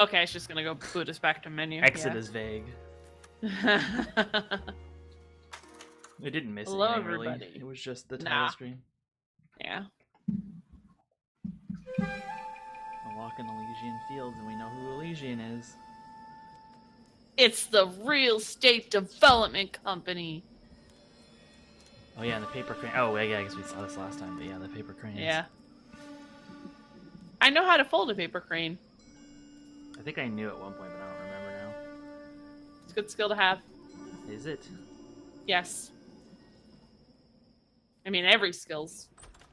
Okay, I was just gonna go boot us back to menu. Exit is vague. It didn't miss Hello, anything really. everybody. It was just the title screen. Yeah. A walk in Elysian Fields, and we know who Elysian is. It's the Real Estate Development Company. Oh yeah, and the paper crane. Oh yeah, I guess we saw this last time, but yeah, the paper cranes. Yeah. I know how to fold a paper crane. I think I knew at one point, but I don't remember now. It's a good skill to have. Is it? Yes. I mean, every skill's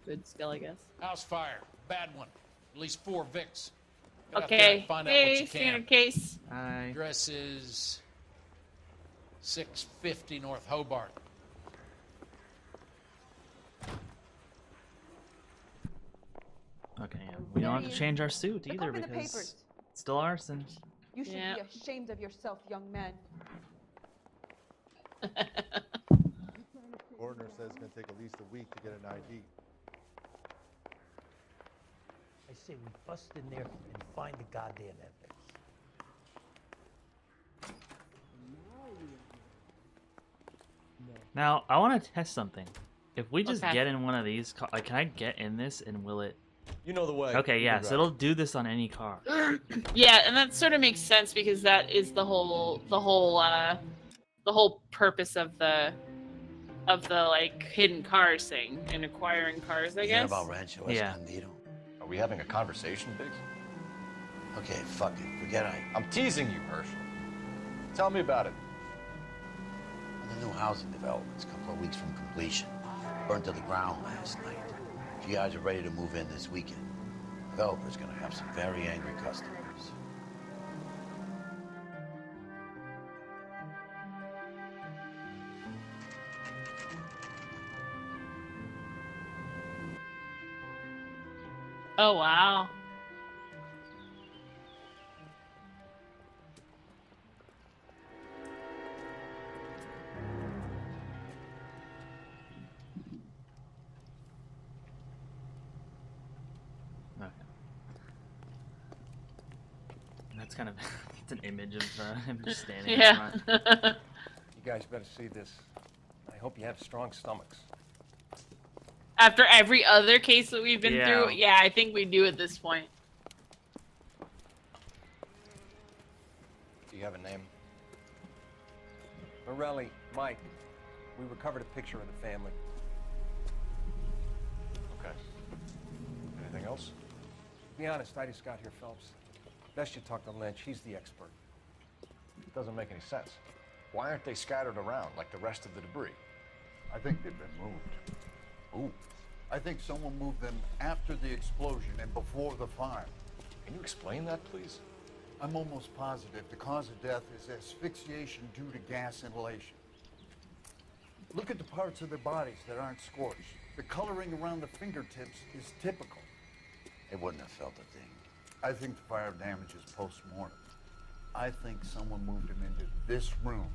good skill, I guess. House fire. Bad one. At least 4 Vicks. Get out there Okay. and find out Hey, what you can. standard case. Hi. Address is 650 North Hobart. Okay, yeah. We don't have to change our suit Look either over the because papers. it's still arson. You should Yeah. be ashamed of yourself, young man. Coroner says it's going to take at least a week to get an ID. I say we bust in there and find the goddamn evidence. Now, I want to test something. If we just Okay. get in one of these, like, can I get in this and will it? You know the way. Okay, yeah, so it'll do this on any car. Yeah, and that sort of makes sense because that is the whole purpose of the like hidden cars thing and acquiring cars, I You hear guess. about Rancho Yeah. Escondido? Are we having a conversation, Biggs? Okay, fuck it. Forget I. I'm teasing you, Herschel. Tell me about it. The new housing development's a couple of weeks from completion. Burned to the ground last night. GIs are ready to move in this weekend. Developer's gonna have some very angry customers. Oh wow. Okay. And that's kind of it's an image of him just standing in Yeah. front. You guys better see this. I hope you have strong stomachs. After every other case that we've been Yeah. through, yeah, I think we do at this point. Do you have a name? Morelli, Mike, we recovered a picture of the family. Okay. Anything else? Be honest, I just got here, Phelps. Best you talk to Lynch, he's the expert. It doesn't make any sense. Why aren't they scattered around like the rest of the debris? I think they've been moved. Ooh. I think someone moved them after the explosion and before the fire. Can you explain that, please? I'm almost positive the cause of death is asphyxiation due to gas inhalation. Look at the parts of their bodies that aren't scorched. The coloring around the fingertips is typical. They wouldn't have felt a thing. I think the fire damage is post-mortem. I think someone moved them into this room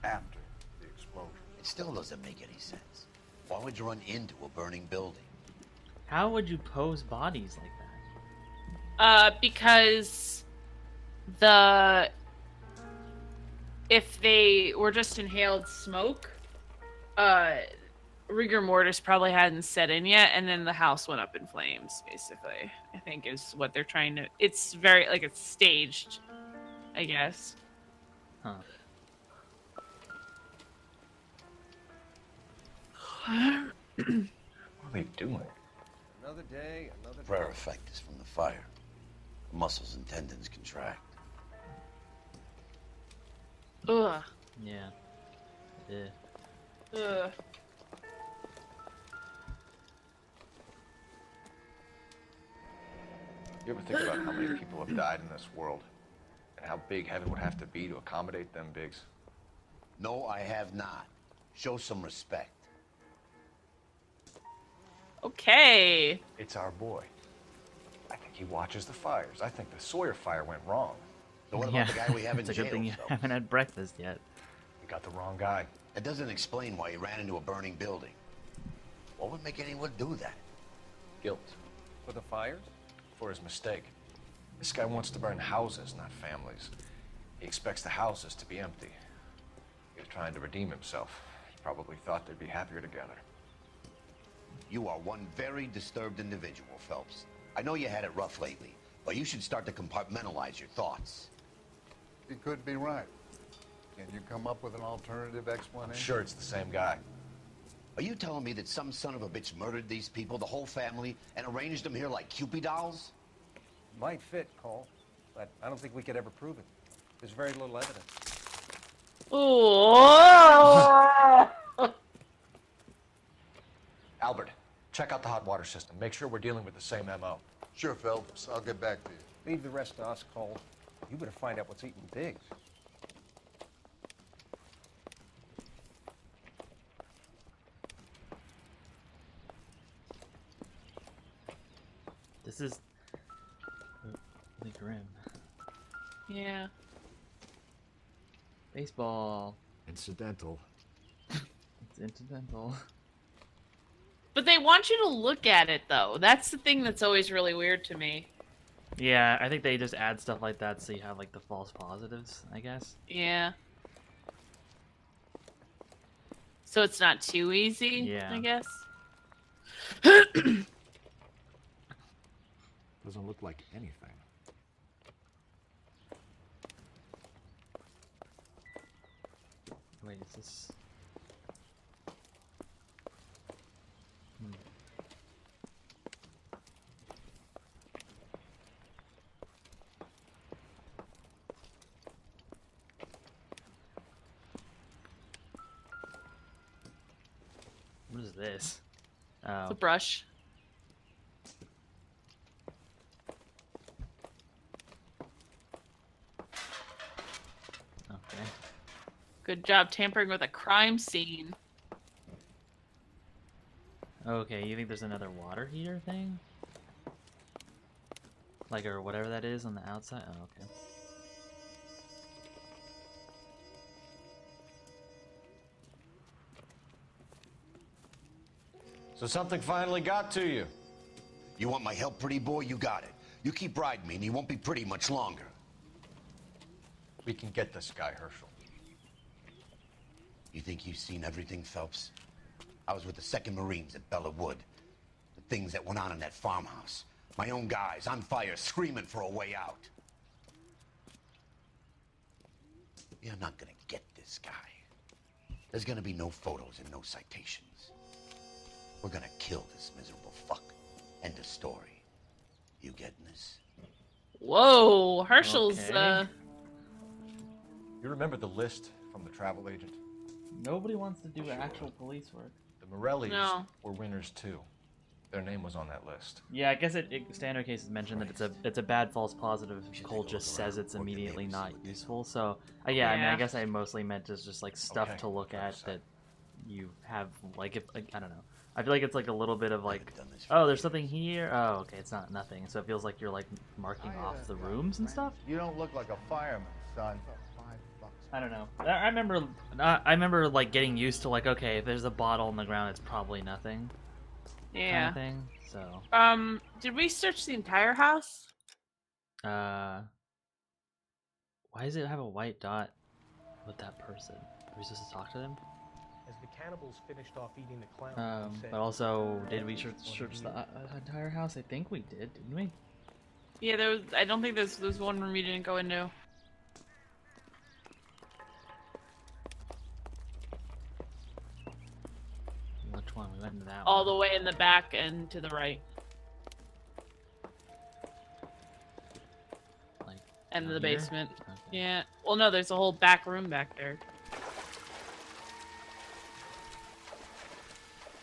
after the explosion. It still doesn't make any sense. Why would you run into a burning building? How would you pose bodies like that? Because if they were just inhaled smoke, rigor mortis probably hadn't set in yet, and then the house went up in flames, basically. I think is what they're trying to. It's very like it's staged, I guess. Huh. What are they doing? Another day, another Prayer effect is from the fire. The muscles and tendons contract. Ugh. Yeah. Yeah. Ugh. You ever think about how many people have died in this world? And how big heaven would have to be to accommodate them, Biggs? No, I have not. Show some respect. Okay. It's our boy. I think he watches the fires. I think the Sawyer fire went wrong. So what Yeah. about the guy we have in It's a jail? good thing you Phelps? haven't had breakfast yet. We got the wrong guy. It doesn't explain why he ran into a burning building. What would make anyone do that? Guilt For the fires? for his mistake. This guy wants to burn houses, not families. He expects the houses to be empty. He's trying to redeem himself. He probably thought they'd be happier together. You are one very disturbed individual, Phelps. I know you had it rough lately, but you should start to compartmentalize your thoughts. He could be right. Can you come up with an alternative explanation? I'm sure it's the same guy. Are you telling me that some son of a bitch murdered these people, the whole family, and arranged them here like Cupid dolls? Might fit, Cole, but I don't think we could ever prove it. There's very little evidence. Oh. Albert, check out the hot water system. Make sure we're dealing with the same MO. Sure, Phelps. I'll get back to you. Leave the rest to us, Cole. You better find out what's eating Biggs. This is really grim. Yeah. Baseball. Incidental. It's incidental. But they want you to look at it, though. That's the thing that's always really weird to me. Yeah, I think they just add stuff like that so you have like the false positives, I guess. Yeah. So it's not too easy, Yeah. I guess. Doesn't look like anything. Wait, is this... What is this? Oh. It's a brush. Okay. Good job tampering with a crime scene. Okay, you think there's another water heater thing? Like, or whatever that is on the outside? Oh, okay. So something finally got to you. You want my help, pretty boy? You got it. You keep riding me and you won't be pretty much longer. We can get this guy, Herschel. You think you've seen everything, Phelps? I was with the 2nd Marines at Bella Wood. The things that went on in that farmhouse. My own guys on fire, screaming for a way out. You're not gonna get this guy. There's gonna be no photos and no citations. We're gonna kill this miserable fuck. End of story. You getting this? Whoa, Herschel's, Okay. You remember the list from the travel agent? Nobody wants to do actual police work. The Morellis No. were winners too. Their name was on that list. Yeah, I guess standard cases mention that it's a bad false positive. Cole just says it's immediately not useful. So yeah, I mean, I Yeah. guess I mostly meant just like stuff Okay, to look at understand. that you have like if like, I don't know. I feel like it's like a little bit of like, haven't done this for oh, there's something here. Oh, okay, it's not nothing. So it feels like you're like marking off the rooms and stuff. You don't look like a fireman, son. I don't know. I remember like getting used to like, okay, if there's a bottle on the ground, it's probably nothing. Kind yeah. of thing. So. Did we search the entire house? Why does it have a white dot with that person? Are we supposed to talk to them? As the cannibals finished off eating the clown, he said, But also, did we search the entire house? I think we did, didn't we? Yeah, there was. I don't think there's one room you didn't go into. Which one? We went into that All one. the way in the back and to the right, Like, and down the here? basement. Okay. Yeah. Well, no, there's a whole back room back there.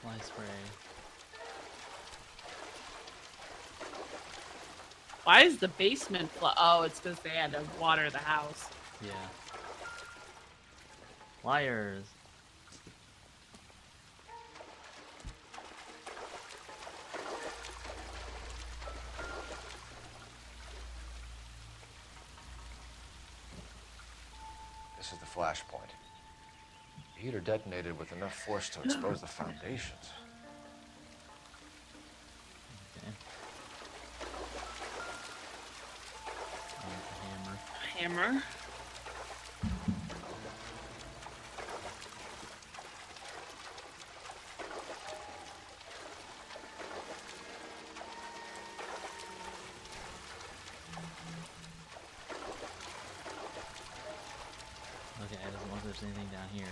Fly spray. Why is the basement? Oh, it's because they had to water the house. Yeah. Liars. This is the flashpoint. The heater detonated with enough force to expose the foundations. Okay. Hammer. Okay, it doesn't look like there's anything down here.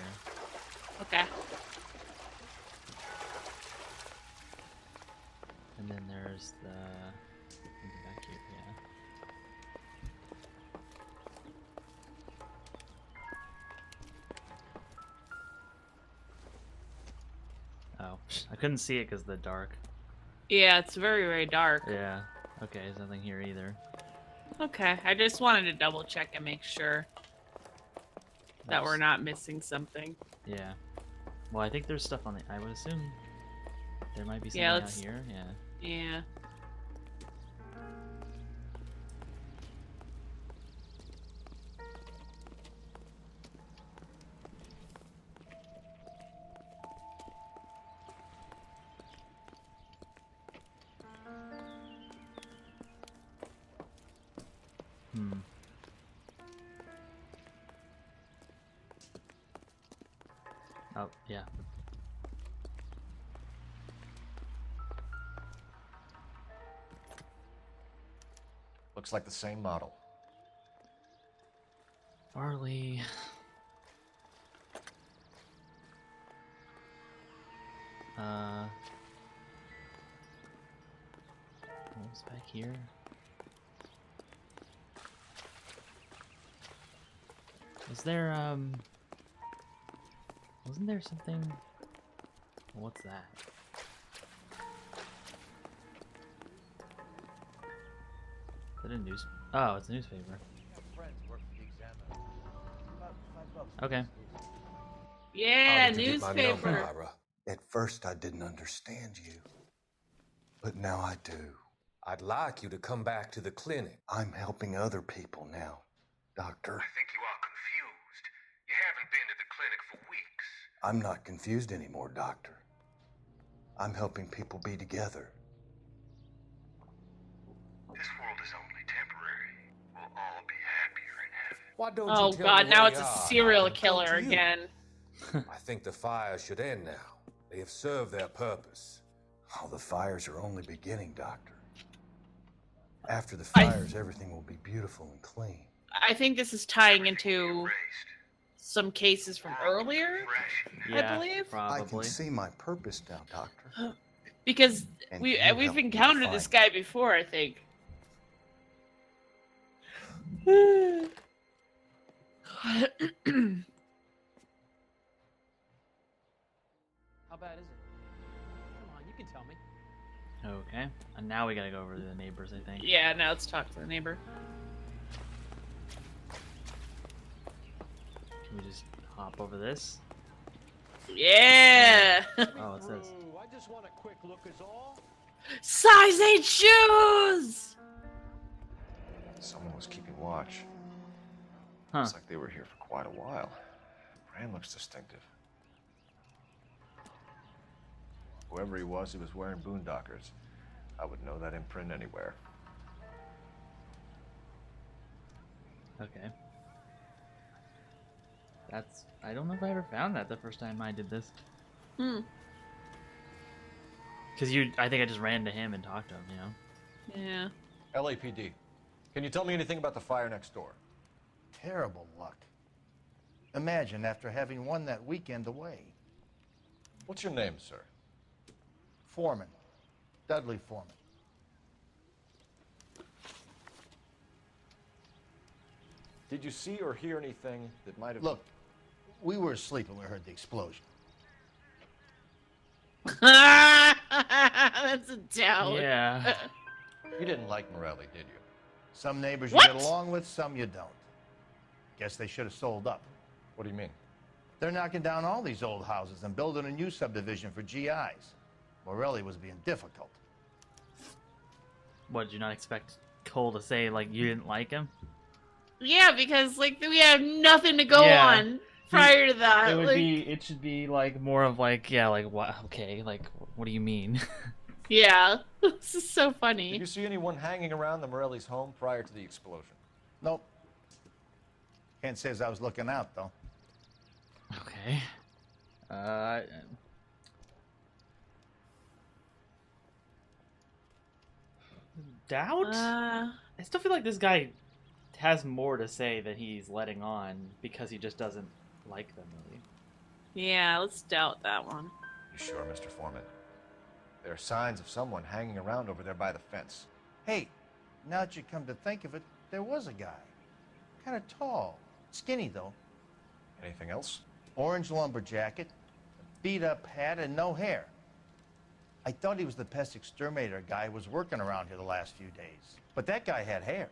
Okay. And then there's the something back here, yeah. Oh, I couldn't see it because of the dark. Yeah, it's very, very dark. Yeah. Okay, there's nothing here either. Okay, I just wanted to double check and make sure that we're not missing something. Yeah. Well, I think there's stuff on the. I would assume there might be something Yeah, out let's- here. Yeah. Yeah. Hmm. Oh, yeah. Looks like the same model. Barley. What's back here? Is there, wasn't there something? What's that? Is it a news? Oh, it's a newspaper. Okay. Yeah, How did you get my number, newspaper. Ira? At first, I didn't understand you, but now I do. I'd like you to come back to the clinic. I'm helping other people now, Doctor. I think you are confused. You haven't been to the clinic for weeks. I'm not confused anymore, Doctor. I'm helping people be together. This world is only temporary. We'll all be happier in heaven. Why don't Oh you tell god, me now where it's a we are, serial and I can killer come to you? again. I think the fire should end now. They have served their purpose. Oh, the fires are only beginning, Doctor. After the I- fires, everything will be beautiful and clean. I think this is tying into some cases from earlier, Yeah, believe. I can probably. see my purpose now, Doctor. because And we've you helped me encountered this find guy before, I think. How bad is it? Come on, you can tell me. Okay. And now we gotta go over to the neighbors, I think. Yeah, now let's talk to the neighbor. Can we just hop over this? Yeah. Oh, what's this? Ooh, I just want a quick look is all. Size 8 shoes. Someone was keeping watch. Huh. Looks like they were here for quite a while. Brand looks distinctive. Whoever he was wearing boondockers. I would know that imprint anywhere. Okay. That's. I don't know if I ever found that the first time I did this. Hmm. Cause I think I just ran to him and talked to him, you know. Yeah. LAPD. Can you tell me anything about the fire next door? Terrible luck. Imagine after having won that weekend away. What's your name, sir? Foreman. Dudley Foreman. Did you see or hear anything that might have... Look, we were asleep when we heard the explosion. That's a doubt. Yeah. You didn't like Morelli, did you? Some neighbors What? you get along with, some you don't. Guess they should have sold up. What do you mean? They're knocking down all these old houses and building a new subdivision for GIs. Morelli was being difficult. What, did you not expect Cole to say, like, you didn't like him? Yeah, because like we have nothing to go Yeah. on prior to that. It would like, be. It should be like more of like, yeah, like what? Okay, like what do you mean? yeah. This is so Did funny. you see anyone hanging around the Morelli's home prior to the explosion? Nope. Can't say as I was looking out, though. Okay. Doubt? I still feel like this guy has more to say than he's letting on because he just doesn't like them really. Yeah, let's doubt that one. You sure, Mr. Foreman? There are signs of someone hanging around over there by the fence. Hey, now that you come to think of it, there was a guy. Kind of tall. Skinny, though. Anything else? Orange lumber jacket, a beat-up hat, and no hair. I thought he was the pest exterminator guy who was working around here the last few days. But that guy had hair.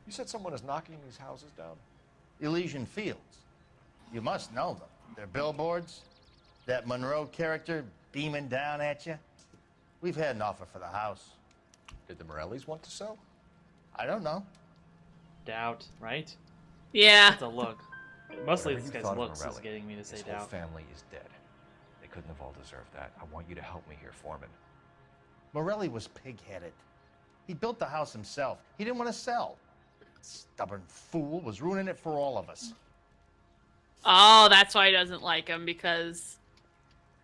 You said someone is knocking these houses down? Elysian Fields. You must know them. They're billboards. That Monroe character beaming down at you. We've had an offer for the house. Did the Morellis want to sell? I don't know. Doubt, right? Yeah. It's a look. Mostly Whatever this you guy's thought of looks is Morelli, getting me to say his whole doubt. family is dead. They couldn't have all deserved that. I want you to help me here, Foreman. Morelli was pig-headed. He built the house himself. He didn't want to sell. Stubborn fool was ruining it for all of us. Oh, that's why he doesn't like him, because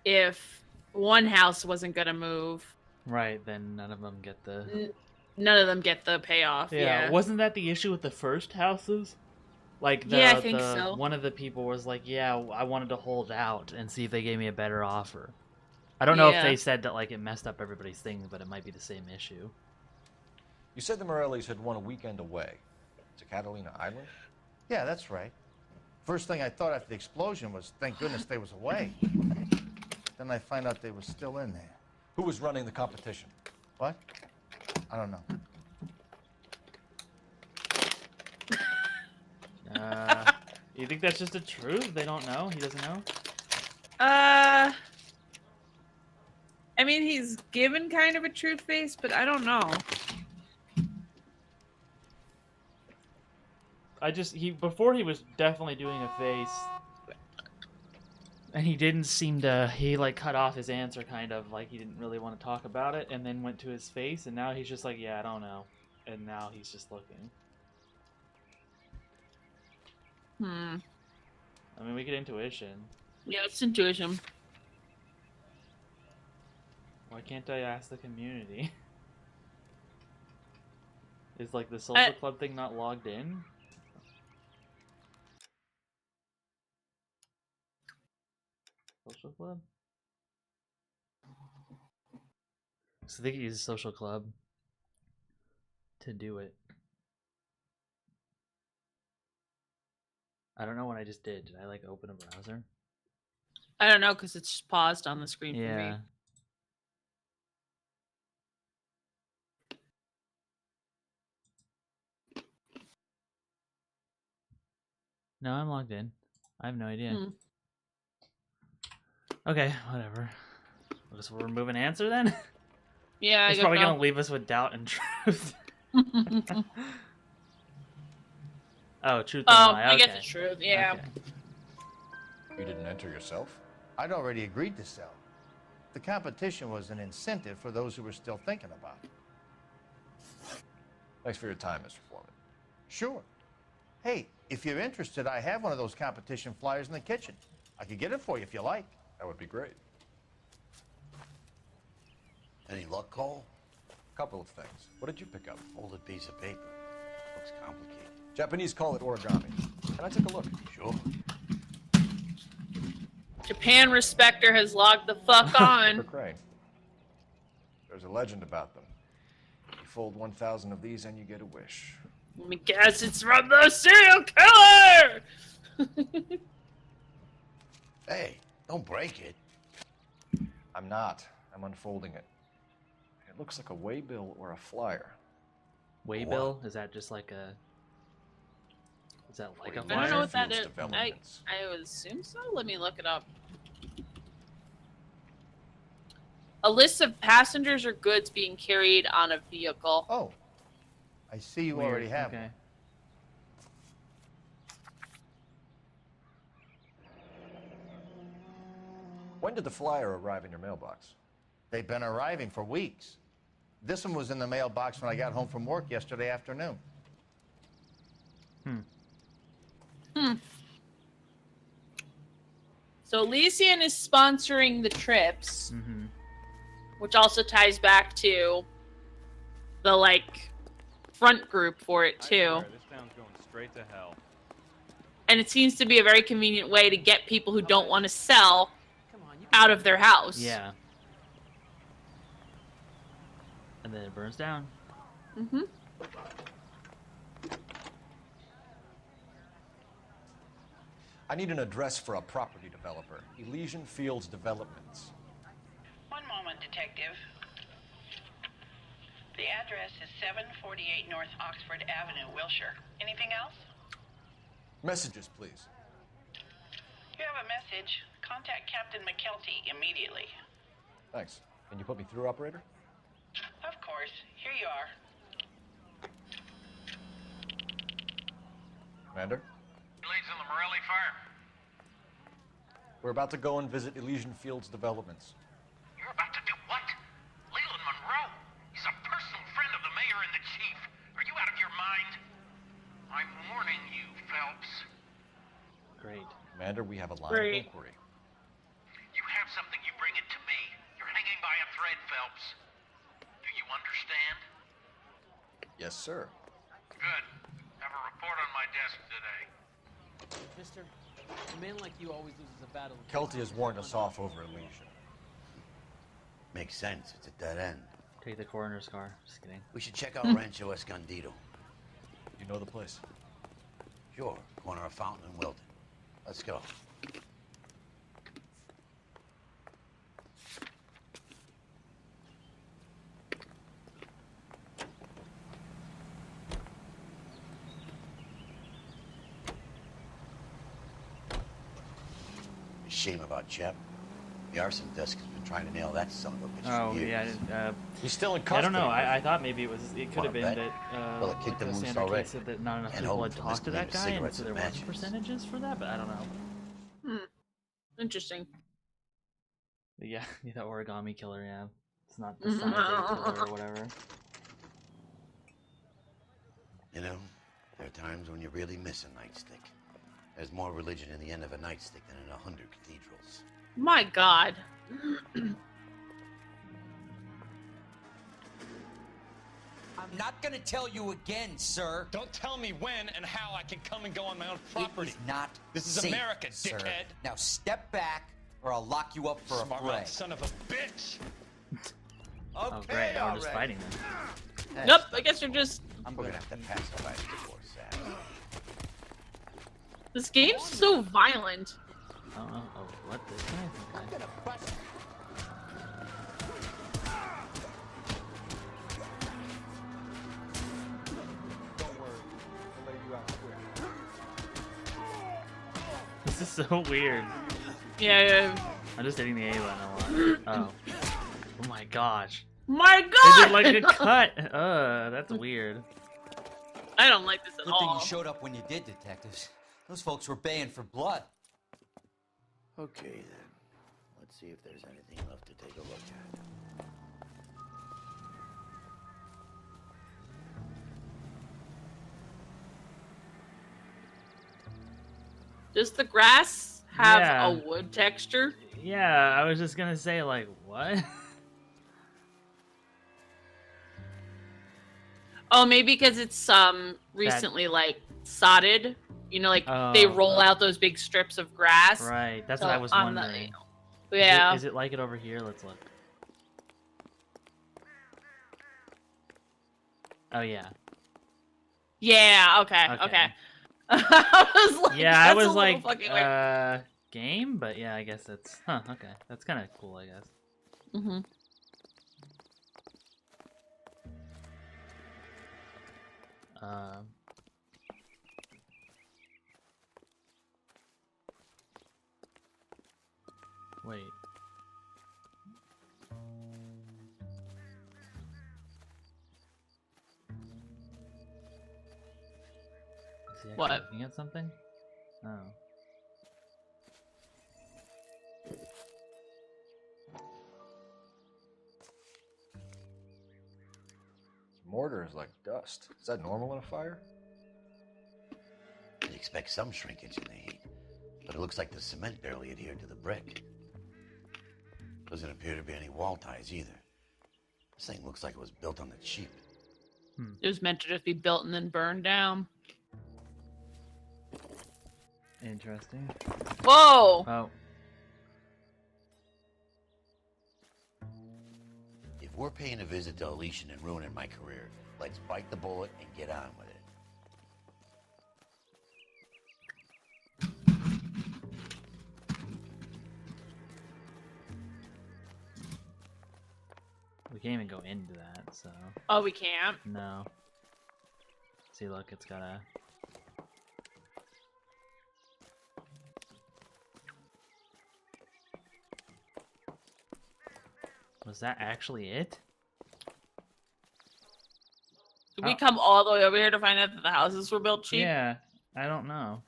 if one house wasn't gonna move, Right, then none of them get the... none of them get the payoff. Yeah. Wasn't that the issue with the first houses? Like, Yeah, I think so. one of the people was like, yeah, I wanted to hold out and see if they gave me a better offer. I don't know if they said that, like, it messed up everybody's things, but it might be the same issue. You said the Morellis had won a weekend away to Catalina Island? Yeah, that's right. First thing I thought after the explosion was, thank goodness they was away. Then I find out they was still in there. Who was running the competition? What? I don't know. You think that's just the truth? They don't know? He doesn't know? I mean, he's given kind of a truth face, but I don't know. Before he was definitely doing a face, and he didn't seem to, he like cut off his answer kind of, like he didn't really want to talk about it, and then went to his face, and now he's just like, yeah, I don't know. And now he's just looking. I mean, we get intuition. Yeah, it's intuition. Why can't I ask the community? Is like the social club thing not logged in? Social club? So they could use a social club to do it. I don't know what I just did. Did I like open a browser? I don't know, because it's just paused on the screen for me. Yeah. No, I'm logged in. I have no idea. Okay, whatever. Guess we're removing answer then? Yeah, it's probably gonna leave us with doubt and truth. Oh, truth and lie. Okay. I guess it's truth, yeah. Okay. You didn't enter yourself? I'd already agreed to sell. The competition was an incentive for those who were still thinking about it. Thanks for your time, Mr. Foreman. Sure. Hey, if you're interested, I have one of those competition flyers in the kitchen. I could get it for you if you like. That would be great. Any luck, Cole? Couple of things. What did you pick up? Folded piece of paper. Looks complicated. Japanese call it origami. Can I take a look? Sure. Japan Respecter has logged the fuck on. Crane. There's a legend about them. You fold 1,000 of these and you get a wish. Let me guess, it's from the serial killer! Hey, don't break it. I'm not. I'm unfolding it. It looks like a waybill or a flyer. Waybill? Is that just like a... Is that like a I flyer? don't know what that Fields is. developments. I would assume so. Let me look it up. A list of passengers or goods being carried on a vehicle. Oh, I see you Weird. already have Okay. one. When did the flyer arrive in your mailbox? They've been arriving for weeks. This one was in the mailbox when I got home from work yesterday afternoon. So Elysian is sponsoring the trips, which also ties back to the like front group for it too. This town's going straight to hell. And it seems to be a very convenient way to get people who don't want to sell out of their house. Yeah. And then it burns down. Mm-hmm. I need an address for a property developer. Elysian Fields Developments. One moment, Detective. The address is 748 North Oxford Avenue, Wilshire. Anything else? Messages, please. You have a message. Contact Captain McKelty immediately. Thanks. Can you put me through, operator? Of course. Here you are. Commander? Leads on the Morelli fire. We're about to go and visit Elysian Fields Developments. You're about to do what? Leland Monroe. He's a personal friend of the mayor and the chief. Are you out of your mind? I'm warning you, Phelps. Great. Commander, we have a line of inquiry. You have something, you bring it to me. You're hanging by a thread, Phelps. Do you understand? Yes, sir. Good. Have a report on my desk today. Mister, a man like you always loses a battle. Kelty has warned us off over Elysian. Makes sense. It's a dead end. Take the coroner's car. Just kidding. We should check out Rancho Escondido. You know the place? Sure. Corner of Fountain and Wilton. Let's go. Shame about Chep. The arson desk has been trying to nail that son of a bitch for years. Yeah. He's still in I custody. don't know. I thought maybe it could have been bet? that. Well, it kicked like the moose Sandra already. Kate said that not enough And people home had for talked to that misdemeanor guy, and cigarettes so there and wasn't matches. percentages for that. But I don't know. Interesting. But yeah, the origami killer. Yeah, it's not the Sunday killer or whatever. You know, there are times when you really miss a nightstick. There's more religion in the end of a nightstick than in 100 cathedrals. My God. I'm not gonna tell you again, sir. Don't tell me when and how I can come and go on my own property. It is not This is safe, America, sir. dickhead. Now step back, or I'll lock you up for Smart a fray. mouth son of a bitch. Oh great, now we're just fighting them. Nope, I guess you're just... We're gonna have to pass the last divorce, Sam. This game's so violent. I don't know. Oh, what this guy? Don't worry. I'll lay you out quick. This is so weird. Yeah. I'm just hitting the A button a lot. Oh. Oh my gosh. My They God! did like a cut. That's weird. I don't like this at Good thing all. you showed up when you did, detectives. Those folks were baying for blood. Okay, then. Let's see if there's anything left to take a look at. Does the grass have Yeah. a wood texture? Yeah, I was just gonna say, like, what? Oh, maybe because it's recently like sodded. You know, like they roll out those big strips of grass. Right, that's So what I was on the- wondering. Yeah. Is it like it over here? Let's look. Oh yeah. Yeah. Okay. I was like, Yeah, I that's was a little like, fucking weird. game, but yeah, I guess that's, okay. That's kind of cool, I guess. Mm-hmm. Wait. Is he actually What? looking at something? Oh. Mortar is like dust. Is that normal in a fire? I'd expect some shrinkage in the heat, but it looks like the cement barely adhered to the brick. Doesn't appear to be any wall ties either. This thing looks like it was built on the cheap. It was meant to just be built and then burned down. Interesting. Whoa! Oh. If we're paying a visit to Elysian and ruining my career, let's bite the bullet and get on with it. We can't even go into that, so. Oh, we can't? No. See, look, it's got a. Was that actually it? Did we come all the way over here to find out that the houses were built cheap? Yeah, I don't know.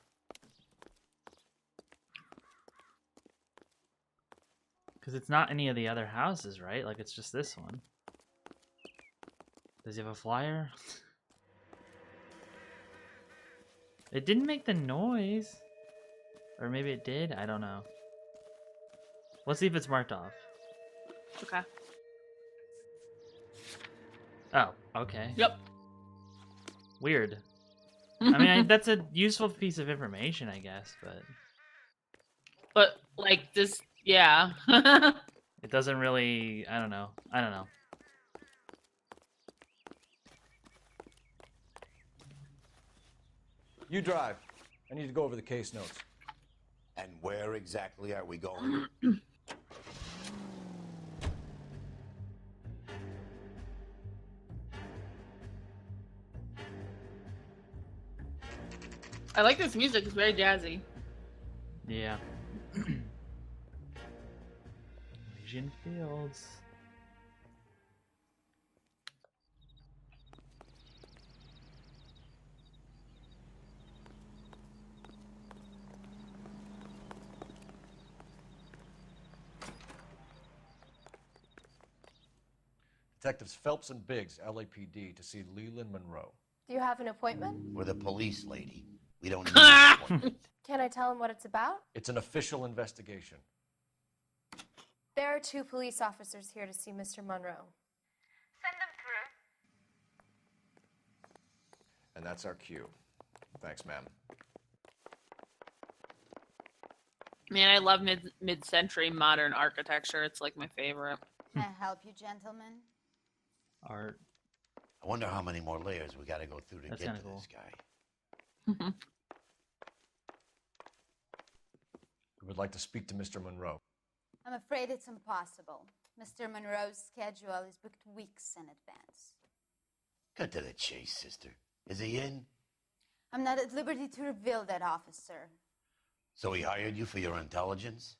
Because it's not any of the other houses, right? Like, it's just this one. Does he have a flyer? It didn't make the noise. Or maybe it did? I don't know. Let's see if it's marked off. Okay. Oh, okay. Yep. Weird. I mean, that's a useful piece of information, I guess, but... But, like, this... Yeah. It doesn't really... I don't know. You drive. I need to go over the case notes. And where exactly are we going? I like this music. It's very jazzy. Yeah. Elysian Fields. Detectives Phelps and Biggs, LAPD, to see Leland Monroe. Do you have an appointment? We're the police, lady. We don't need an appointment. Can I tell him what it's about? It's an official investigation. There are 2 police officers here to see Mr. Monroe. Send them through. And that's our cue. Thanks, ma'am. Man, I love mid-century modern architecture. It's like my favorite. Can I help you, gentlemen? Art. I wonder how many more layers we gotta go through to That's get kinda to cool. this guy. We would like to speak to Mr. Monroe. I'm afraid it's impossible. Mr. Monroe's schedule is booked weeks in advance. Cut to the chase, sister. Is he in? I'm not at liberty to reveal that, officer. So he hired you for your intelligence?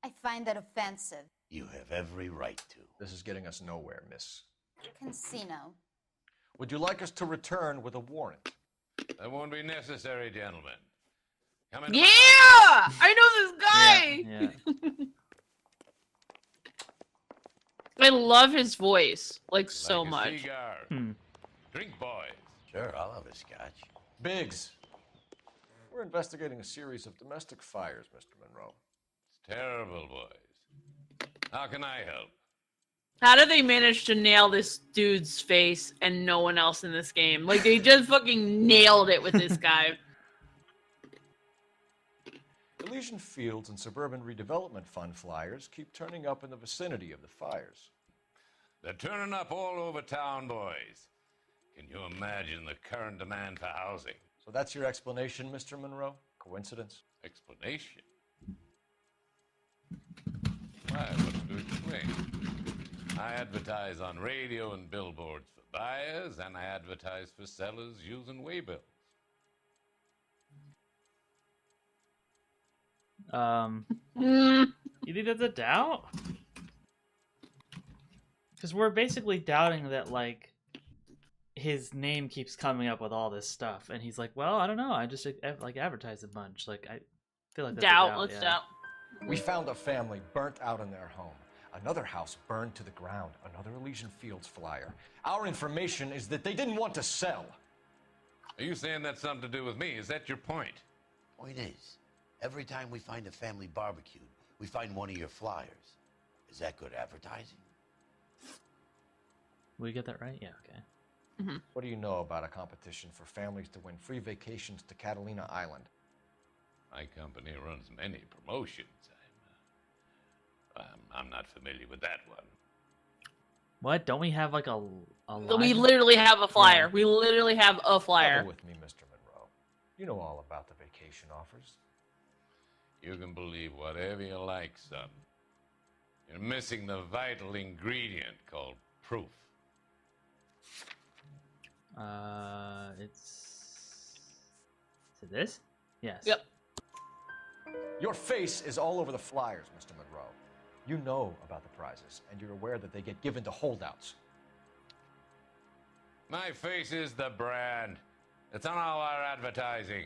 I find that offensive. You have every right to. This is getting us nowhere, miss. Casino. Would you like us to return with a warrant? That won't be necessary, gentlemen. Come in. Yeah! I know this guy! Yeah. I love his voice, like so Like a much. cigar. Drink, boys. Sure, I'll have a scotch. Biggs. We're investigating a series of domestic fires, Mr. Monroe. It's terrible, boys. How can I help? How do they manage to nail this dude's face and no one else in this game? Like, they just fucking nailed it with this guy. Elysian Fields and Suburban Redevelopment Fund flyers keep turning up in the vicinity of the fires. They're turning up all over town, boys. Can you imagine the current demand for housing? So that's your explanation, Mr. Monroe? Coincidence? Explanation? Why, what's to explain? I advertise on radio and billboards for buyers, and I advertise for sellers using waybills. You think that's a doubt? Because we're basically doubting that, like, his name keeps coming up with all this stuff, and he's like, well, I don't know, I just, like, advertise a bunch. Like, I feel like that's a doubt. Let's Yeah. doubt. We found a family burnt out in their home. Another house burned to the ground. Another Elysian Fields flyer. Our information is that they didn't want to sell. Are you saying that's something to do with me? Is that your point? Point is, every time we find a family barbecued, we find one of your flyers. Is that good advertising? We get that right? Yeah, okay. What do you know about a competition for families to win free vacations to Catalina Island? My company runs many promotions. I'm not familiar with that one. What? Don't we have like a We literally have a flyer. We literally have a flyer. Level with me, Mr. Monroe. You know all about the vacation offers. You can believe whatever you like, son. You're missing the vital ingredient called proof. Is it this? Yes. Yep. Your face is all over the flyers, Mr. Monroe. You know about the prizes, and you're aware that they get given to holdouts. My face is the brand. It's on all our advertising.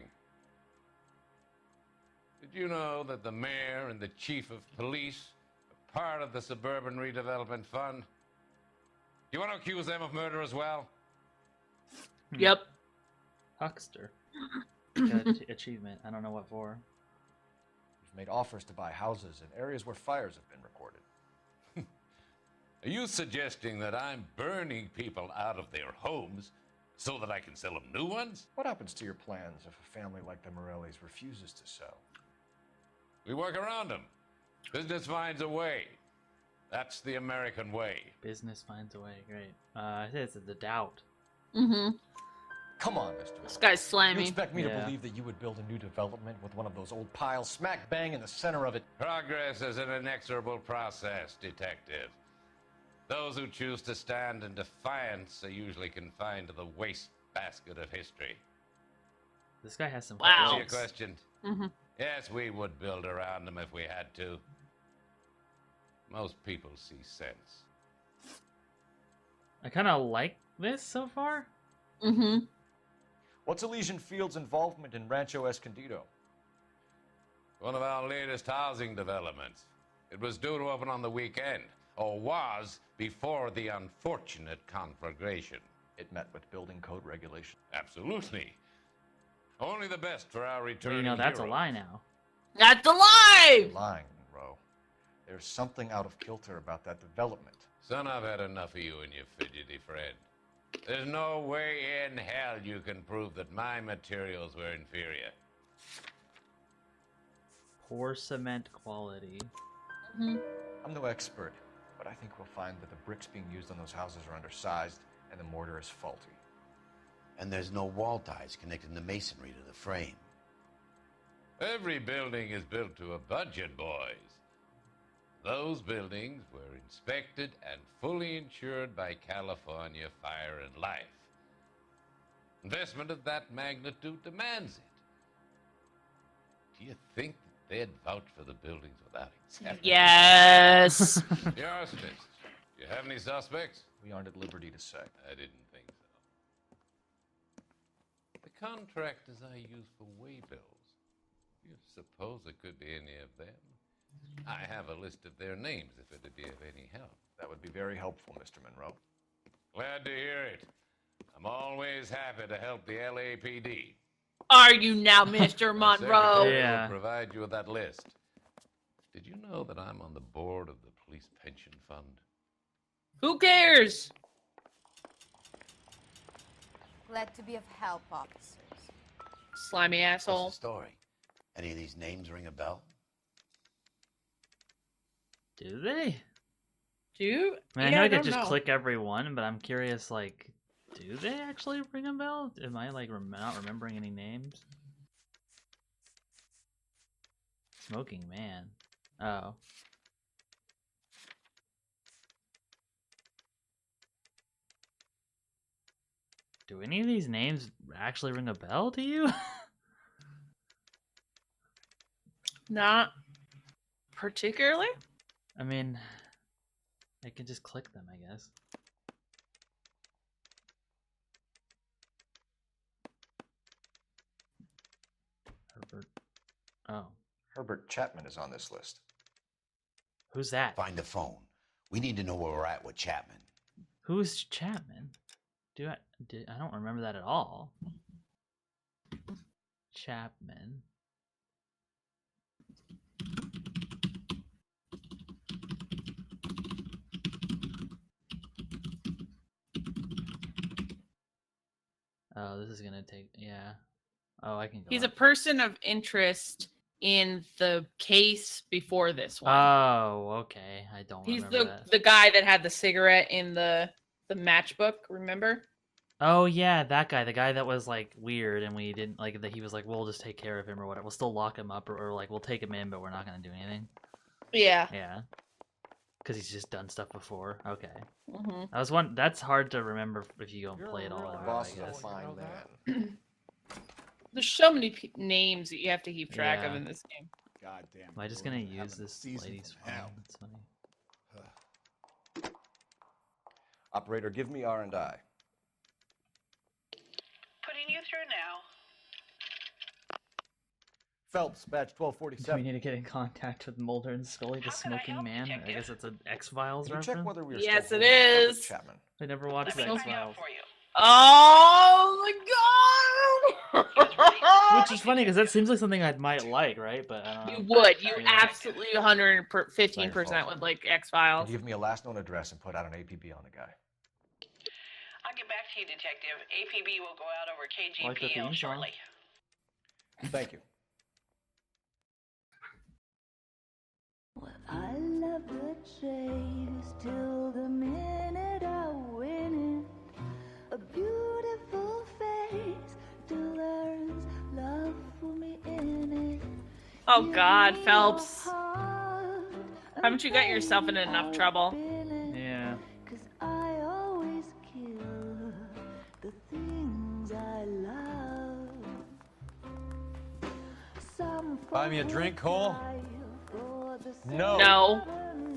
Did you know that the mayor and the chief of police are part of the Suburban Redevelopment Fund? You want to accuse them of murder as well? Yep. Huckster. Good achievement. I don't know what for. You've made offers to buy houses in areas where fires have been recorded. Are you suggesting that I'm burning people out of their homes so that I can sell them new ones? What happens to your plans if a family like the Morellis refuses to sell? We work around them. Business finds a way. That's the American way. Business finds a way. Great. It's the doubt. Mm-hmm. Come on, Mr. This guy's slimy. You expect me to believe that you would build a new development with one of those old piles smack bang in the center of it? Progress is an inexorable process, detective. Those who choose to stand in defiance are usually confined to the wastebasket of history. This guy has some. Wow. Answer your question. Mm-hmm. Yes, we would build around them if we had to. Most people see sense. I kind of like this so far. Mm-hmm. What's Elysian Field's involvement in Rancho Escondido? One of our latest housing developments. It was due to open on the weekend, or was before the unfortunate conflagration. It met with building code regulation. Absolutely. Only the best for our Well, returning you know that's heroes. a lie now. That's a lie! You're lying, Monroe. There's something out of kilter about that development. Son, I've had enough of you and your fidgety friend. There's no way in hell you can prove that my materials were inferior. Poor cement quality. Mm-hmm. I'm no expert, but I think we'll find that the bricks being used on those houses are undersized and the mortar is faulty. And there's no wall ties connecting the masonry to the frame. Every building is built to a budget, boys. Those buildings were inspected and fully insured by California Fire and Life. Investment of that magnitude demands it. Do you think that they'd vouch for the buildings without examining? Yes. The arsonist. Do you have any suspects? We aren't at liberty to say. I didn't think so. The contractors I use for way bills. Do you suppose it could be any of them? I have a list of their names if it'd be of any help. That would be very helpful, Mr. Monroe. Glad to hear it. I'm always happy to help the LAPD. Are you now, Mr. My Monroe? secretary Yeah. will provide you with that list. Did you know that I'm on the board of the police pension fund? Who cares? Glad to be of help, officers. Slimy asshole. What's the story? Any of these names ring a bell? Do they? Do? I mean, I Yeah, know I don't could just know. click every one, but I'm curious, like, do they actually ring a bell? Am I, like, not remembering any names? Smoking Man. Oh. Do any of these names actually ring a bell to you? Not particularly. I mean, I can just click them, I guess. Herbert. Oh. Herbert Chapman is on this list. Who's that? Find the phone. We need to know where we're at with Chapman. Who's Chapman? I don't remember that at all. Chapman. Oh, this is gonna take, yeah. Oh, I can go He's up. a person of interest in the case before this one. Oh, okay. I don't He's remember that. the guy that had the cigarette in the matchbook, remember? Oh yeah, that guy, the guy that was like weird, and we didn't like that. He was like, "We'll just take care of him or whatever. We'll still lock him up, or like we'll take him in, but we're not gonna do anything." Yeah. Yeah. Because he's just done stuff before. Okay. Mhm. That was one. That's hard to remember if you don't play it all. The over, boss I is a guess. fine man. There's so many names that you have to keep track of Yeah. in this game. Goddamn. Am I just gonna use this lady's phone? hell. That's funny. Operator, give me R&I. Putting you through now. Phelps, badge Do we 1247. need to get in contact with Mulder and Scully, the smoking man? I guess it's an X-Files Can you reference. check whether we are Yes, still it holding Herbert is. Chapman? I never watched the X-Files. Oh my god! Which is funny because that seems like something I might like, right? But I don't know. You would. You Yeah. absolutely 115% would like X Can Files. you give me a last known address and put out an APB on the guy? I'll get back to you, Detective. APB will go out over I like the KGPL theme song. shortly. Thank you. I love the chase till the minute I win it. A beautiful face till there's love for me in it. Oh god, Phelps. Haven't you got yourself in enough trouble? Yeah. I always kill the things I love. Some Buy me a drink, Cole? No. No.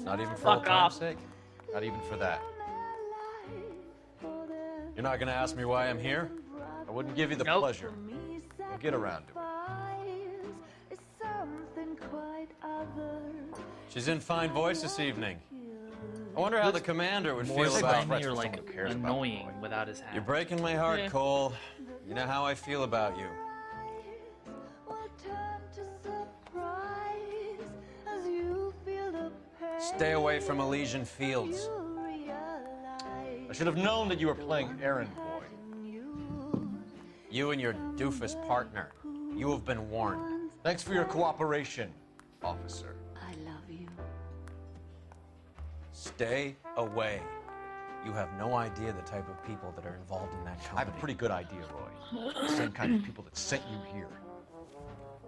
Not even for Fuck old time's off. sake? Not even for that. You're not gonna ask me why I'm here? I wouldn't give you the Nope. pleasure. We'll get around to it. Something quite other. She's in fine voice this evening. I wonder how the commander would More feel about slimy or like annoying without his hat. You're breaking my heart, Yeah. Cole. You know how I feel about you. Stay away from Elysian Fields. I should have known that you were playing errand boy. You and your doofus partner. You have been warned. Thanks for your cooperation, officer. I love you. Stay away. You have no idea the type of people that are involved in that I company. have a pretty good idea, Roy. The same kind of people that sent you here.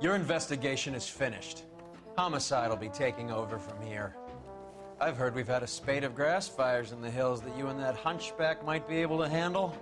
Your investigation is finished. Homicide will be taking over from here. I've heard we've had a spate of grass fires in the hills that you and that hunchback might be able to handle.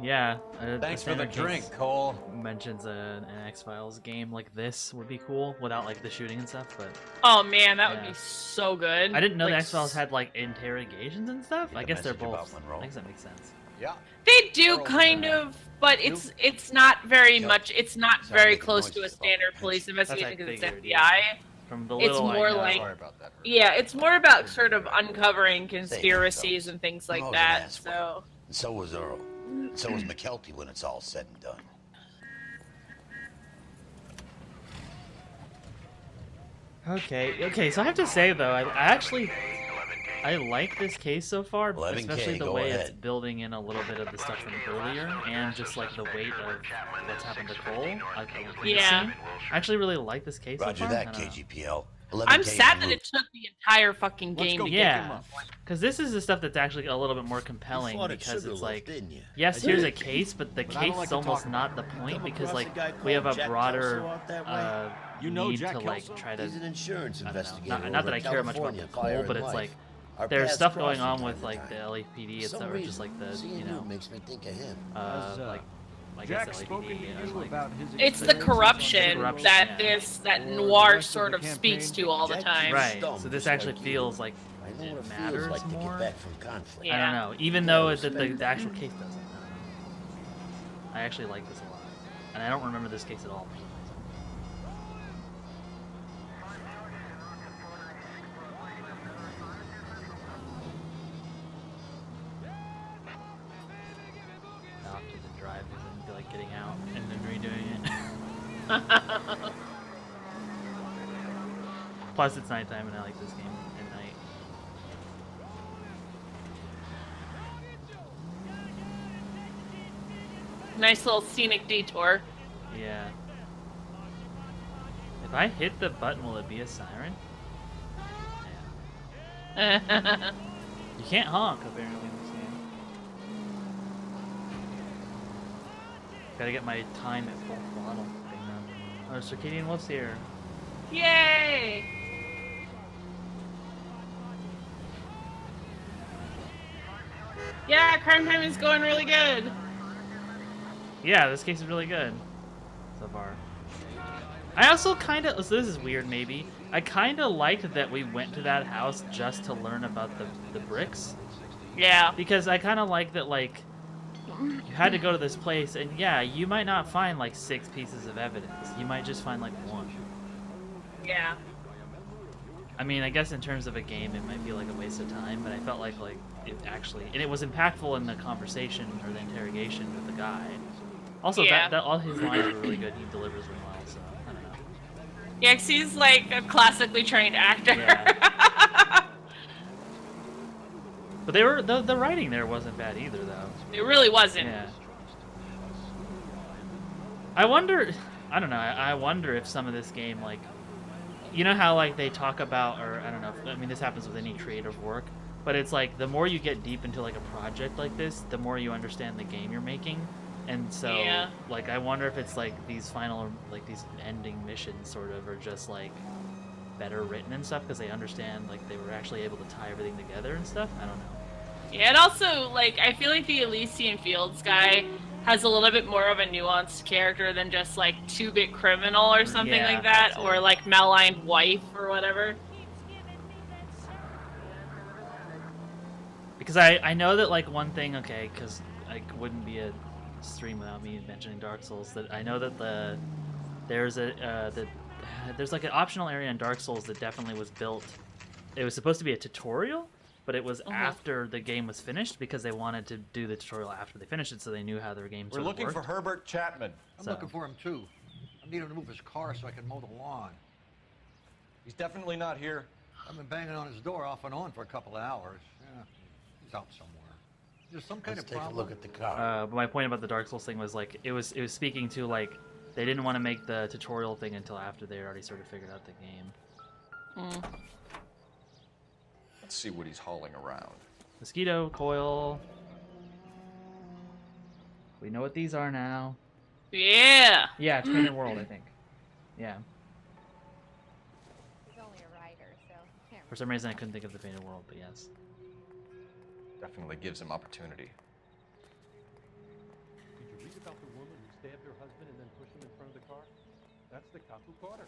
Yeah. Thanks for the standard drink, case Cole. Mentions an X-Files game like this would be cool without like the shooting and stuff, but Oh man, that would Yeah. be so good. I didn't know Like, the X-Files had like interrogations and stuff. I guess they're message about both. Monroe. I guess that makes sense. Yeah. They do kind of, but it's not very much. It's not very close to a standard police investigation because it's figured, FBI. From the It's little I more know. like Sorry about that. yeah, it's more about sort of uncovering conspiracies and things like Monroe's an that. asshole. So And so was Earl. And so was McKelty when it's all said and done. Okay, so I have to say though, I actually I like this case so far, 11K, especially the go way it's ahead. building in a little bit of the stuff from earlier, and just like the weight of what's happened to Cole. Yeah. I actually really like this case Roger so far. that, I don't know. KGPL. I'm 11K sad on that route. it took the entire fucking game to get Yeah, him. because this is the stuff that's actually a little bit more compelling fought at because it's Sugarloaf, like, didn't you? yes, I here's a did. case, but the But I case don't like is to almost talk not about the it. point Come because across like a guy we have called a Jack broader Kelso out that way? You know need Jack to like Kelso? try to. He's an insurance I don't know, investigator not that over I in care much about California, Cole, Fire but and it's Life. like Our there's paths stuff crossed going from on time with to like the time. LAPD and For some stuff, or just reason, like the seeing you know makes me think of him. like I guess Jack LAPD, spoken to you know, you like, about his It's the experiences on corruption Sugarloaf that yeah. or the noir rest of sort the of speaks campaign? to all the Jack time. right. Dumb, So this just actually like you. feels like I know it what it matters feels like to more. get back from conflict. Yeah. I don't know, even Yeah, though respect the that. actual case doesn't. I actually like this a lot, and I don't remember this case at all. For some reason. Off to the drive and then like getting out and then redoing it. Plus, it's nighttime, and I like this game at night. Nice little scenic detour. Yeah. If I hit the button, will it be a siren? Yeah. You can't honk, apparently, in this game. Gotta get my time at full throttle. Oh, Circadian Wolf's here. Yay! Yeah, crime time is going really good. Yeah, this case is really good so far. I also kind of, so this is weird maybe, I kind of liked that we went to that house just to learn about the bricks. Yeah. Because I kind of like that, like, you had to go to this place, and yeah, you might not find like 6 pieces of evidence. You might just find like 1. Yeah. I mean, I guess in terms of a game, it might be like a waste of time, but I felt like it actually, and it was impactful in the conversation or the interrogation with the guy. Also, Yeah. that all his lines were really good. He delivers them well, so I don't know. Yeah, 'cause he's like a classically trained actor. Yeah. But they were the writing there wasn't bad either, though. It really wasn't. Yeah. I wonder, I don't know. I wonder if some of this game, like, you know how like they talk about, or I don't know. I mean, this happens with any creative work, but it's like the more you get deep into like a project like this, the more you understand the game you're making. And so, Yeah. like, I wonder if it's like these final, like these ending missions sort of are just like better written and stuff because they understand, like, they were actually able to tie everything together and stuff. I don't know. Yeah, and also, like, I feel like the Elysian Fields guy has a little bit more of a nuanced character than just, like, 2-bit criminal or something Yeah, like that, that's or, it. like, maligned wife or whatever. Because I know that, like, one thing, okay, because I wouldn't be a stream without me mentioning Dark Souls, that I know that there's like an optional area in Dark Souls that definitely was built. It was supposed to be a tutorial, but it was after the game was finished because they wanted to do the tutorial after they finished it, so they knew how their game We're sort of looking for worked. Herbert Chapman. I'm So- looking for him too. I need him to move his car so I can mow the lawn. He's definitely not here. I've been banging on his door off and on for a couple of hours. Yeah, he's out somewhere. There's some kind Let's of take problem. a look at the car. But my point about the Dark Souls thing was like it was speaking to like they didn't want to make the tutorial thing until after they already sort of figured out the game. Let's see what he's hauling around. Mosquito coil. We know what these are now. Yeah. Yeah, it's Painted World, I think. Yeah. He's only a writer, so he can't For some reason, I couldn't think of the Painted World, but yes. Definitely gives him opportunity. Did you read about the woman who stabbed her husband and then pushed him in front of the car? That's the cop who caught her.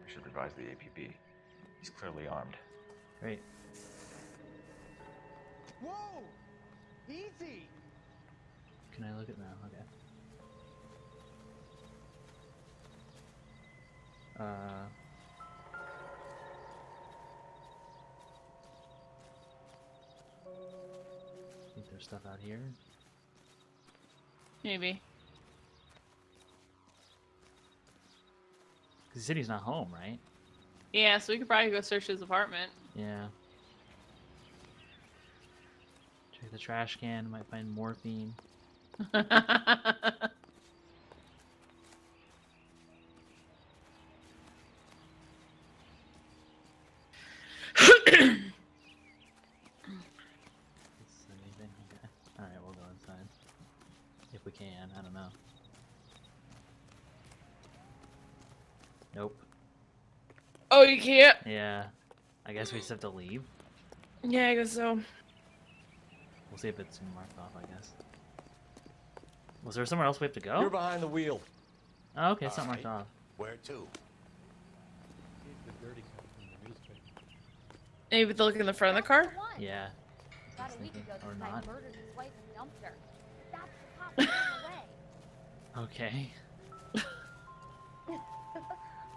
We should revise the APB. He's clearly armed. Great. Whoa! Easy! Can I look at now? Okay. Think there's stuff out here. Maybe. Because he said he's not home, right? Yeah, so we could probably go search his apartment. Yeah. Check the trash can. Might find morphine. Anything? Okay. All right, we'll go inside if we can. I don't know. Nope. Oh, you can't? Yeah. I guess we just have to leave. Yeah, I guess so. We'll see if it's marked off, I guess. Was there somewhere else we have to go? You're behind the wheel. Oh, okay, it's not marked off. Where to? Maybe to look in the front of the car? Yeah. About a week ago, Or this guy not. murdered his wife and dumped her. That's the cop running away. Okay.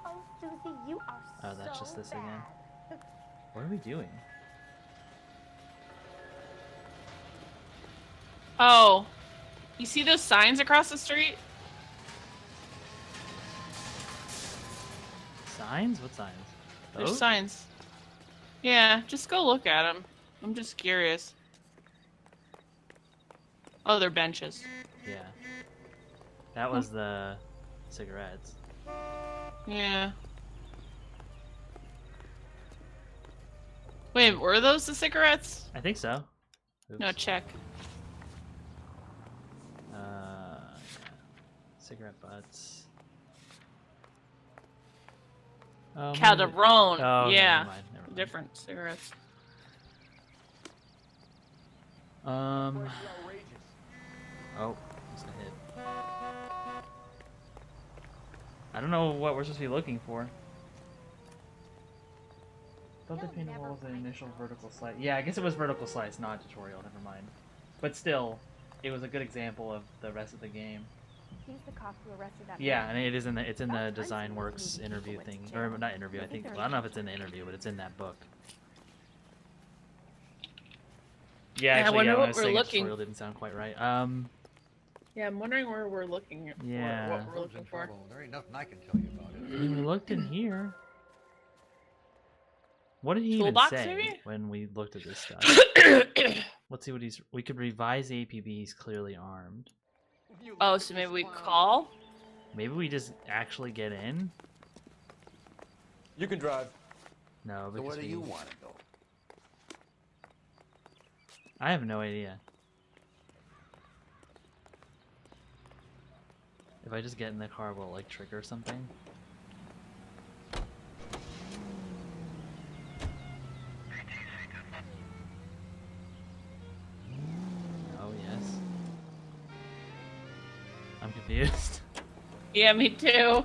Oh, Susie, you are Oh, that's so just this bad. again. What are we doing? Oh, you see those signs across the street? Signs? What signs? There's Those? signs. Yeah, just go look at them. I'm just curious. Oh, they're benches. Yeah. That was the cigarettes. Yeah. Wait, were those the cigarettes? I think so. Oops. No, check. Yeah. Cigarette butts. Oh, Calderon. Oh, yeah. never mind. Different cigarettes. Oh, what's a hit? I don't know what we're supposed to be looking for. Thought they painted walls an initial vertical slice. Yeah, I guess it was vertical slice, not tutorial. Never mind. But still, it was a good example of the rest of the game. He's the cop who arrested that Yeah, man. and it's in the Design Works interview thing, or not interview. I think. Well, I don't know if it's in the interview, but it's in that book. Yeah, actually, I wonder when I what was we're saying looking. tutorial didn't sound quite right. Yeah, I'm wondering where we're looking. Yeah. What we're looking for. There ain't nothing I can tell you about it. I mean, we looked in here. What did he even Toolbox, say maybe? when we looked at this stuff? Let's see what he's. We could revise the APB. He's clearly armed. Oh, so maybe we call? Maybe we just actually get in. You can drive. No, So because where do you want to go? I have no idea. If I just get in the car, will it like trigger something? Oh yes. I'm confused. Yeah, me too.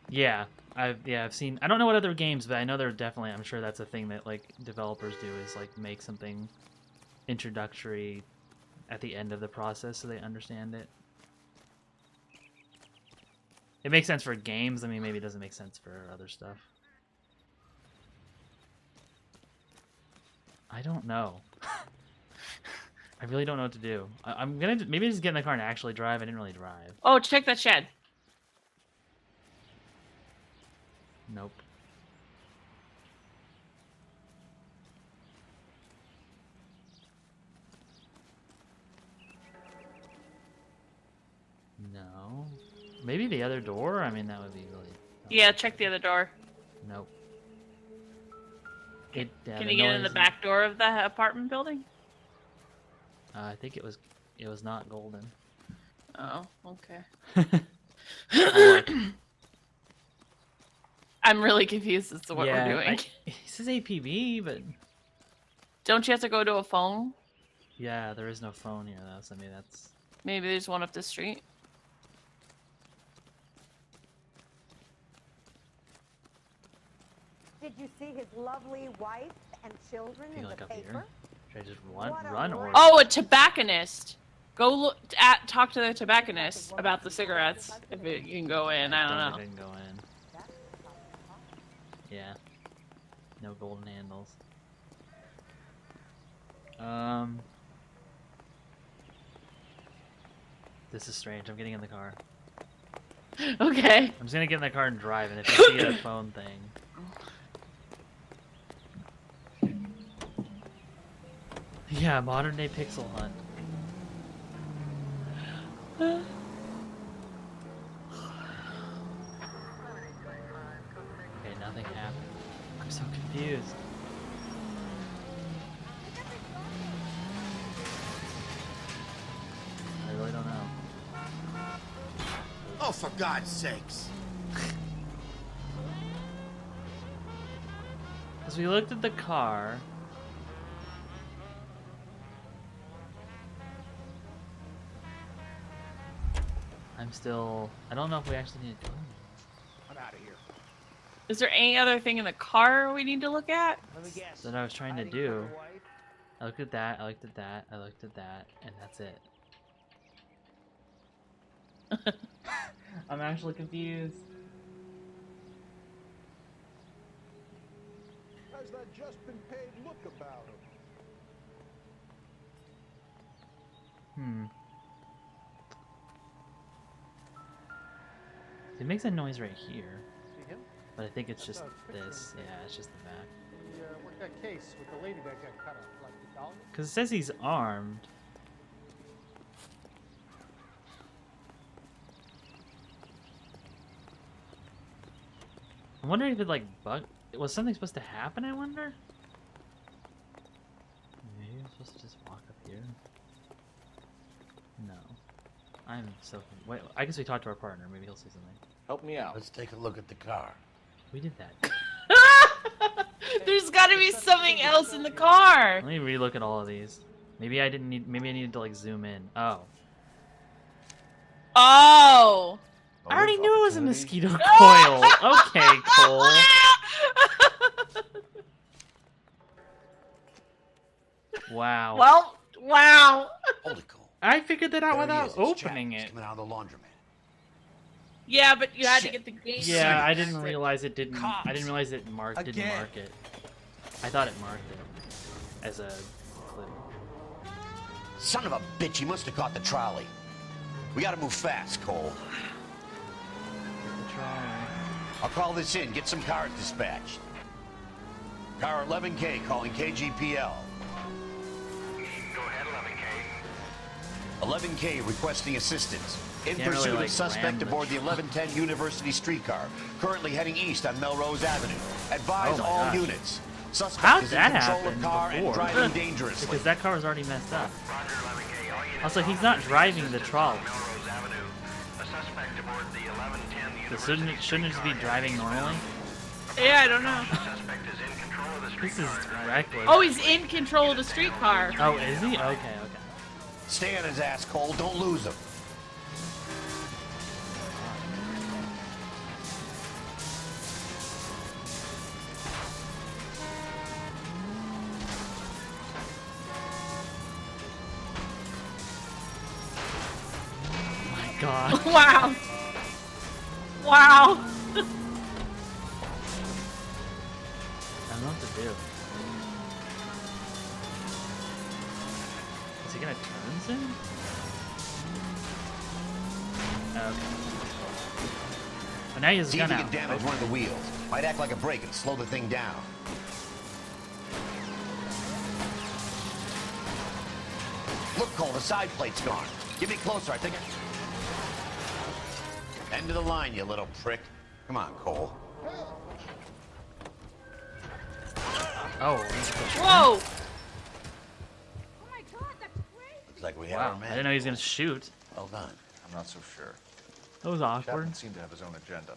Yeah, I've seen. I don't know what other games, but I know they're definitely. I'm sure that's a thing that like developers do is like make something introductory at the end of the process so they understand it. It makes sense for games. I mean, maybe it doesn't make sense for other stuff. I don't know. I really don't know what to do. I'm gonna maybe just get in the car and actually drive. I didn't really drive. Oh, check that shed. Nope. No. Maybe the other door? I mean, that would be really... Yeah, check the other door. Nope. Can the you get in the noise- back door of the apartment building? I think it was not golden. Oh, okay. Look. I'm really confused as to what we're doing. It says APB, but... Don't you have to go to a phone? Yeah, there is no phone here, though, so maybe that's... Maybe there's one up the street. Did you see his lovely wife and children Can you in look the up paper? here? Should I just What a run or... Oh, a tobacconist. Go look talk to the tobacconist about the cigarettes. If you can go in, I don't know. think I can go in. Yeah. No golden handles. This is strange. I'm getting in the car. Okay. I'm just gonna get in the car and drive, and if I see a phone thing... Yeah, modern day pixel hunt. Okay, nothing happened. I'm so confused. I really don't know. Oh, for God's sakes. As we looked at the car... I'm still... I don't know if we actually need to go. I'm out of here. Is there any other thing in the car we need to look at? Let me guess. That's what I was trying to do. I looked at that, I looked at that, I looked at that, and that's it. I'm actually confused. has that just-been-paid look about him? It makes a noise right here. See him? But I think it's That's just a picture this. in the Yeah, it's just the back. What's that case with the lady that got cut up? Like the doll? Because it says he's armed. I'm wondering if it like was something supposed to happen, I wonder? Maybe I'm supposed to just walk up here? No. I'm so... Wait, I guess we talked to our partner. Maybe he'll say something. Help me out. Let's take a look at the car. We did that. There's gotta be something else in the car! Let me relook at all of these. Maybe I didn't need... Maybe I needed to like zoom in. Oh. Oh! I already knew it was a mosquito coil. Okay, Cole. Wow. Well, wow. Hold it, Cole. I figured that out There he without is. It's opening Jack. He's it. coming out of the laundromat. Yeah, but you had to Shit. get the game. Yeah, I didn't realize it didn't. Cops. I didn't realize it didn't mark it. I thought it marked it as a clip. Son of a bitch, he must have caught the trolley. We gotta move fast, Cole. I'll call this in, get some cars dispatched. Car 11K calling KGPL. Go ahead, 11K. 11K requesting assistance. In Can't pursuit really, like, of suspect ram the aboard the 1110 University streetcar, currently heading east on Melrose Avenue. Advise Oh my all gosh. units. Suspect How'd is in that control happen of car before? and driving dangerously. Because that car was already messed up. Also, he's not driving the trolley. So shouldn't it just be driving normally? Yeah, I don't know. This is reckless. Oh, he's in control of the streetcar. Oh, is he? Okay, okay. Stay on his ass, Cole. Don't lose him. Oh my god. Wow. Wow. I don't know what to do. Is he gonna turn soon? Okay. But now he has a See if gun he out. can damage one of the wheels. Might act like a brake and slow the thing down. Look, Cole, the side plate's gone. Get me closer, I think. End of the line, you little prick. Come on, Cole. Oh. Whoa. Looks like we have Wow. our I man. didn't know he was gonna shoot. Well done. I'm not so sure. That was awkward. Chapman seemed to have his own agenda.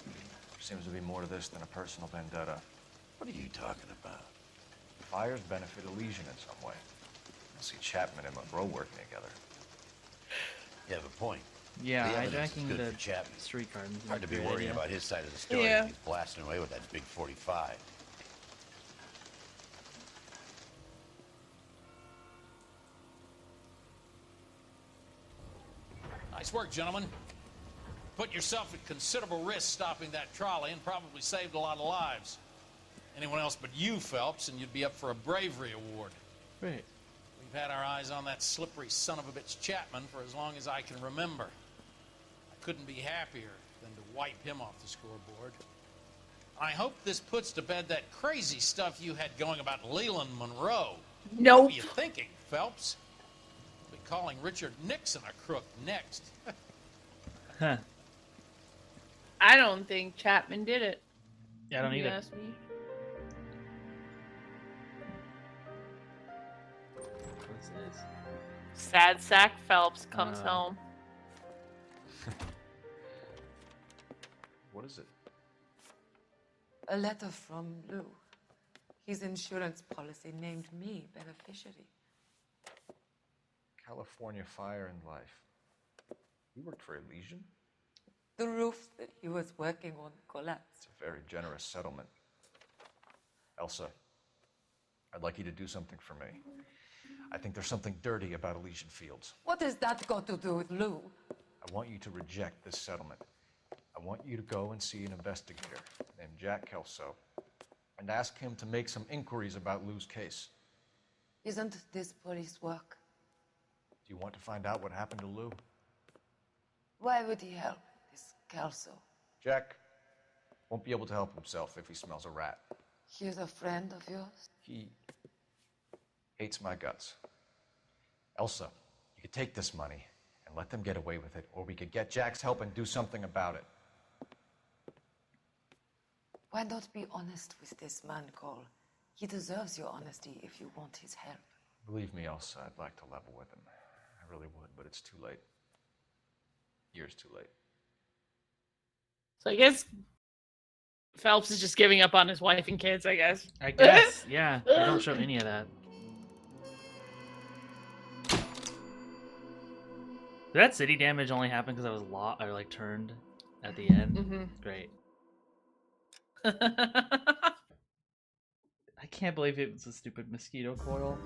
There seems to be more to this than a personal vendetta. What are you talking about? The fires benefit Elysian in some way. I see Chapman and Monroe working together. You have a point. Yeah, The evidence is hijacking good the for Chapman. streetcar. Hard to be worrying about his side of the story Yeah. when he's blasting away with that big 45. Nice work, gentlemen. Put yourself at considerable risk stopping that trolley and probably saved a lot of lives. Anyone else but you, Phelps, and you'd be up for a bravery award. Great. We've had our eyes on that slippery son of a bitch Chapman for as long as I can remember. I couldn't be happier than to wipe him off the scoreboard. I hope this puts to bed that crazy stuff you had going about Leland Monroe. Nope. What are you thinking, Phelps? We'll be calling Richard Nixon a crook next. Huh. I don't think Chapman did it. Yeah, I don't if you either. ask me. What's this? Sad sack Phelps comes Uh. home. What is it? A letter from Lou. His insurance policy named me beneficiary. California Fire and Life. You worked for Elysian? The roof that he was working on collapsed. It's a very generous settlement. Elsa, I'd like you to do something for me. I think there's something dirty about Elysian Fields. What has that got to do with Lou? I want you to reject this settlement. I want you to go and see an investigator named Jack Kelso and ask him to make some inquiries about Lou's case. Isn't this police work? Do you want to find out what happened to Lou? Why would he help this Kelso? Jack won't be able to help himself if he smells a rat. He's a friend of yours? He hates my guts. Elsa, you could take this money and let them get away with it, or we could get Jack's help and do something about it. Why not be honest with this man, Cole? He deserves your honesty if you want his help. Believe me, Elsa, I'd like to level with him. I really would, but it's too late. Years too late. So I guess Phelps is just giving up on his wife and kids, I guess. I guess, yeah. They don't show any of that. Did that city damage only happen because I was turned at the end? Mm-hmm. Great. I can't believe it was a stupid mosquito coil.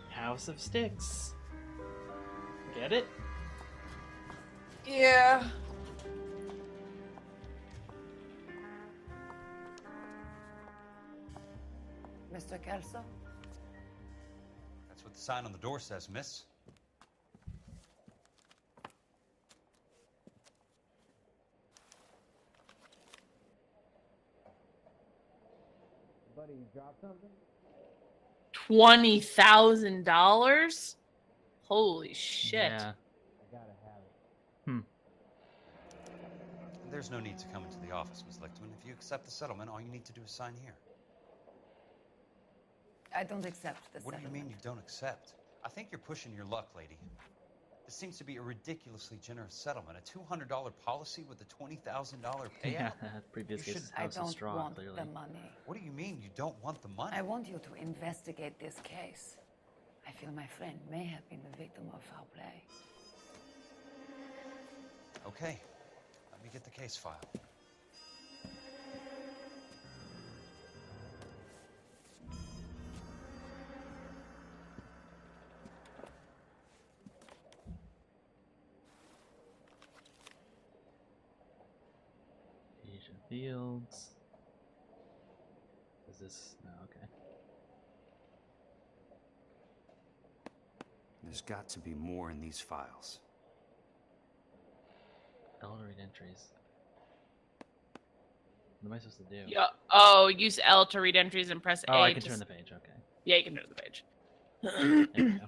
House of Sticks. Get it? Yeah. Mr. Kelso? That's what the sign on the door says, miss. Buddy, you dropped something? $20,000? Holy shit. Yeah. I gotta have it. There's no need to come into the office, Miss Lichtman. If you accept the settlement, all you need to do is sign here. I don't accept the What do settlement. you mean you don't accept? I think you're pushing your luck, lady. This seems to be a ridiculously generous settlement. A $200 policy with a $20,000 payout? Yeah, previous You case should- I House of don't Straw, want clearly. the money. What do you mean you don't want the money? I want you to investigate this case. I feel my friend may have been the victim of foul play. Okay, let me get the case file. Asian Fields. Is this... No, okay. There's got to be more in these files. L to read entries. What am I supposed to do? Yeah. Oh, use L to read entries and press A. Oh, I can to turn the page, okay. Yeah, you can turn the page. There we go.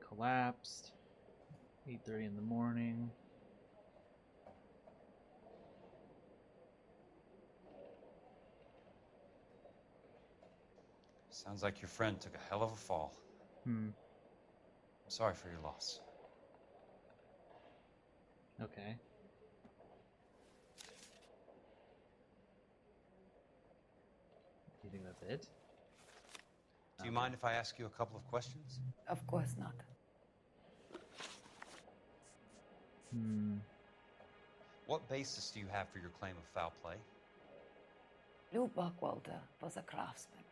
Collapsed. 8:30 in the morning. Sounds like your friend took a hell of a fall. I'm sorry for your loss. Okay. Do you think that's it? Do you mind if I ask you a couple of questions? Of course not. What basis do you have for your claim of foul play? Lou Buckwalter was a craftsman.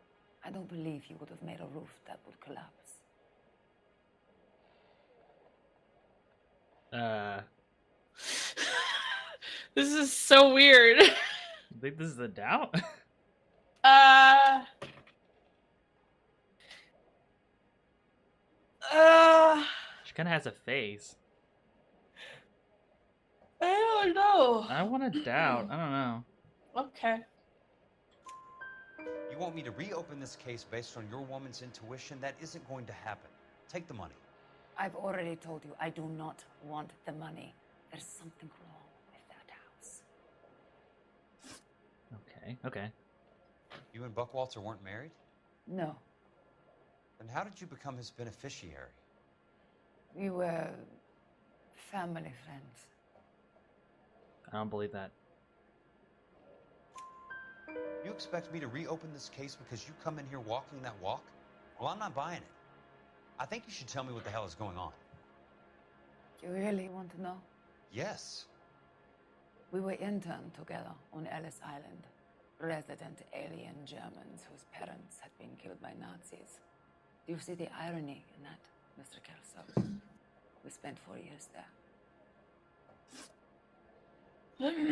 I don't believe he would have made a roof that would collapse. This is so weird. I think this is a doubt. She kind of has a face. I don't know. I want to doubt. I don't know. Okay. You want me to reopen this case based on your woman's intuition? That isn't going to happen. Take the money. I've already told you I do not want the money. There's something wrong with that house. Okay, okay. You and Buckwalter weren't married? No, Then how did you become his beneficiary? we were family friends. I don't believe that. You expect me to reopen this case because you come in here walking that walk? Well, I'm not buying it. I think you should tell me what the hell is going on. You really want to know? Yes. We were interned together on Ellis Island. Resident alien Germans whose parents had been killed by Nazis. Do you see the irony in that? Mr. Kelso. We spent 4 years there.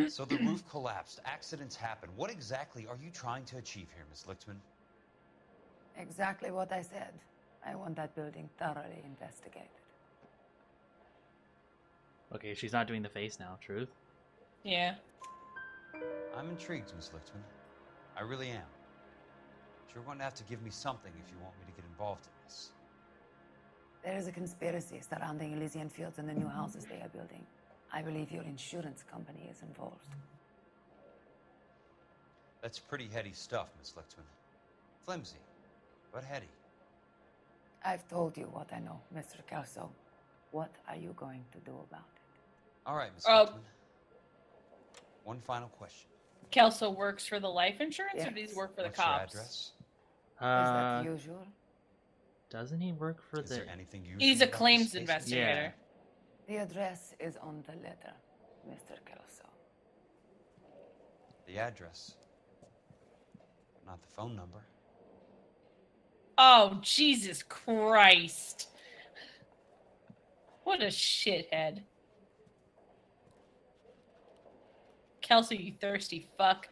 So the roof collapsed, accidents happen. What exactly are you trying to achieve here, Miss Lichtman? Exactly what I said. I want that building thoroughly investigated. Okay, she's not doing the face now. Truth. Yeah. I'm intrigued, Miss Lichtman. I really am. But you're going to have to give me something if you want me to get involved in this. There is a conspiracy surrounding Elysian Fields and the new houses they are building. I believe your insurance company is involved. That's pretty heady stuff, Miss Lichtman. Flimsy, but heady. I've told you what I know, Mr. Kelso. What are you going to do about it? All right, Miss Lichtman. One final question. Kelso works for the life insurance, or Yes. does he work for the What's your cops? address? Is that usual? Doesn't he work for Is the? there anything usual He's a about this claims case? investigator. The address is on the letter, Mr. Kelso. The address, not the phone number. Oh, Jesus Christ. What a shithead. Kelsey, you thirsty fuck.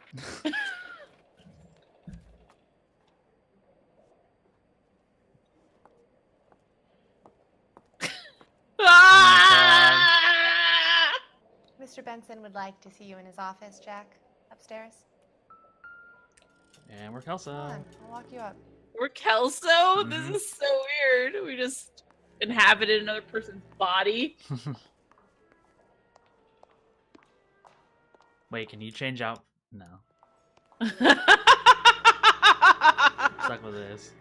Mr. Benson would like to see you in his office, Jack. Upstairs. And we're Kelso. Come on, I'll walk you up. We're Kelso? This is so weird. We just inhabited another person's body. Wait, can you change out? No. Stuck with this.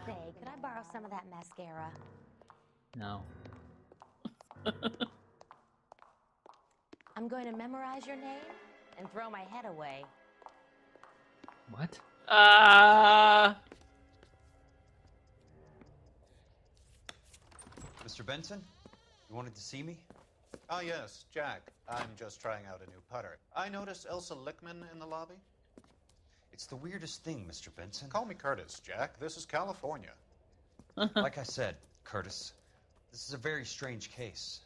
Say, could I borrow some of that mascara? No. I'm going to memorize your name and throw my head away. What? Mr. Benson, you wanted to see me? Ah, yes, Jack. I'm just trying out a new putter. I noticed Elsa Lichtman in the lobby. It's the weirdest thing, Mr. Benson. Call me Curtis, Jack. This is California. Like I said, Curtis, this is a very strange case.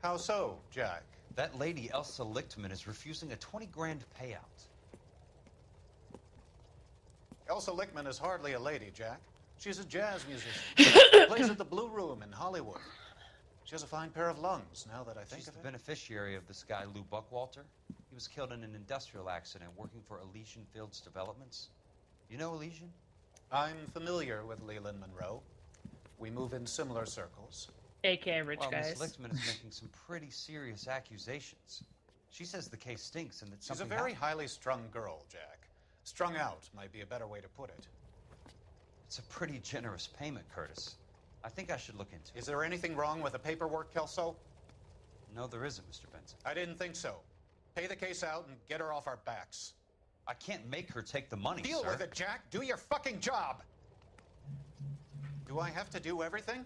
How so, Jack? That lady, Elsa Lichtman, is refusing a 20 grand payout. Elsa Lichtman is hardly a lady, Jack. She's a jazz musician. Plays at the Blue Room in Hollywood. She has a fine pair of lungs, now that I think She's of the it. beneficiary of this guy, Lou Buckwalter. He was killed in an industrial accident working for Elysian Fields Developments. You know Elysian? I'm familiar with Leland Monroe. We move in similar circles. AKA rich Well, guys. Miss Lichtman is making some pretty serious accusations. She says the case stinks and that She's a something very happened. highly strung girl, Jack. Strung out might be a better way to put it. It's a pretty generous payment, Curtis. I think I should look into it. Is there anything wrong with the paperwork, Kelso? No, there isn't, Mr. Benson. I didn't think so. Pay the case out and get her off our backs. I can't make her take the money, Deal sir. with it, Jack. Do your fucking job. Do I have to do everything?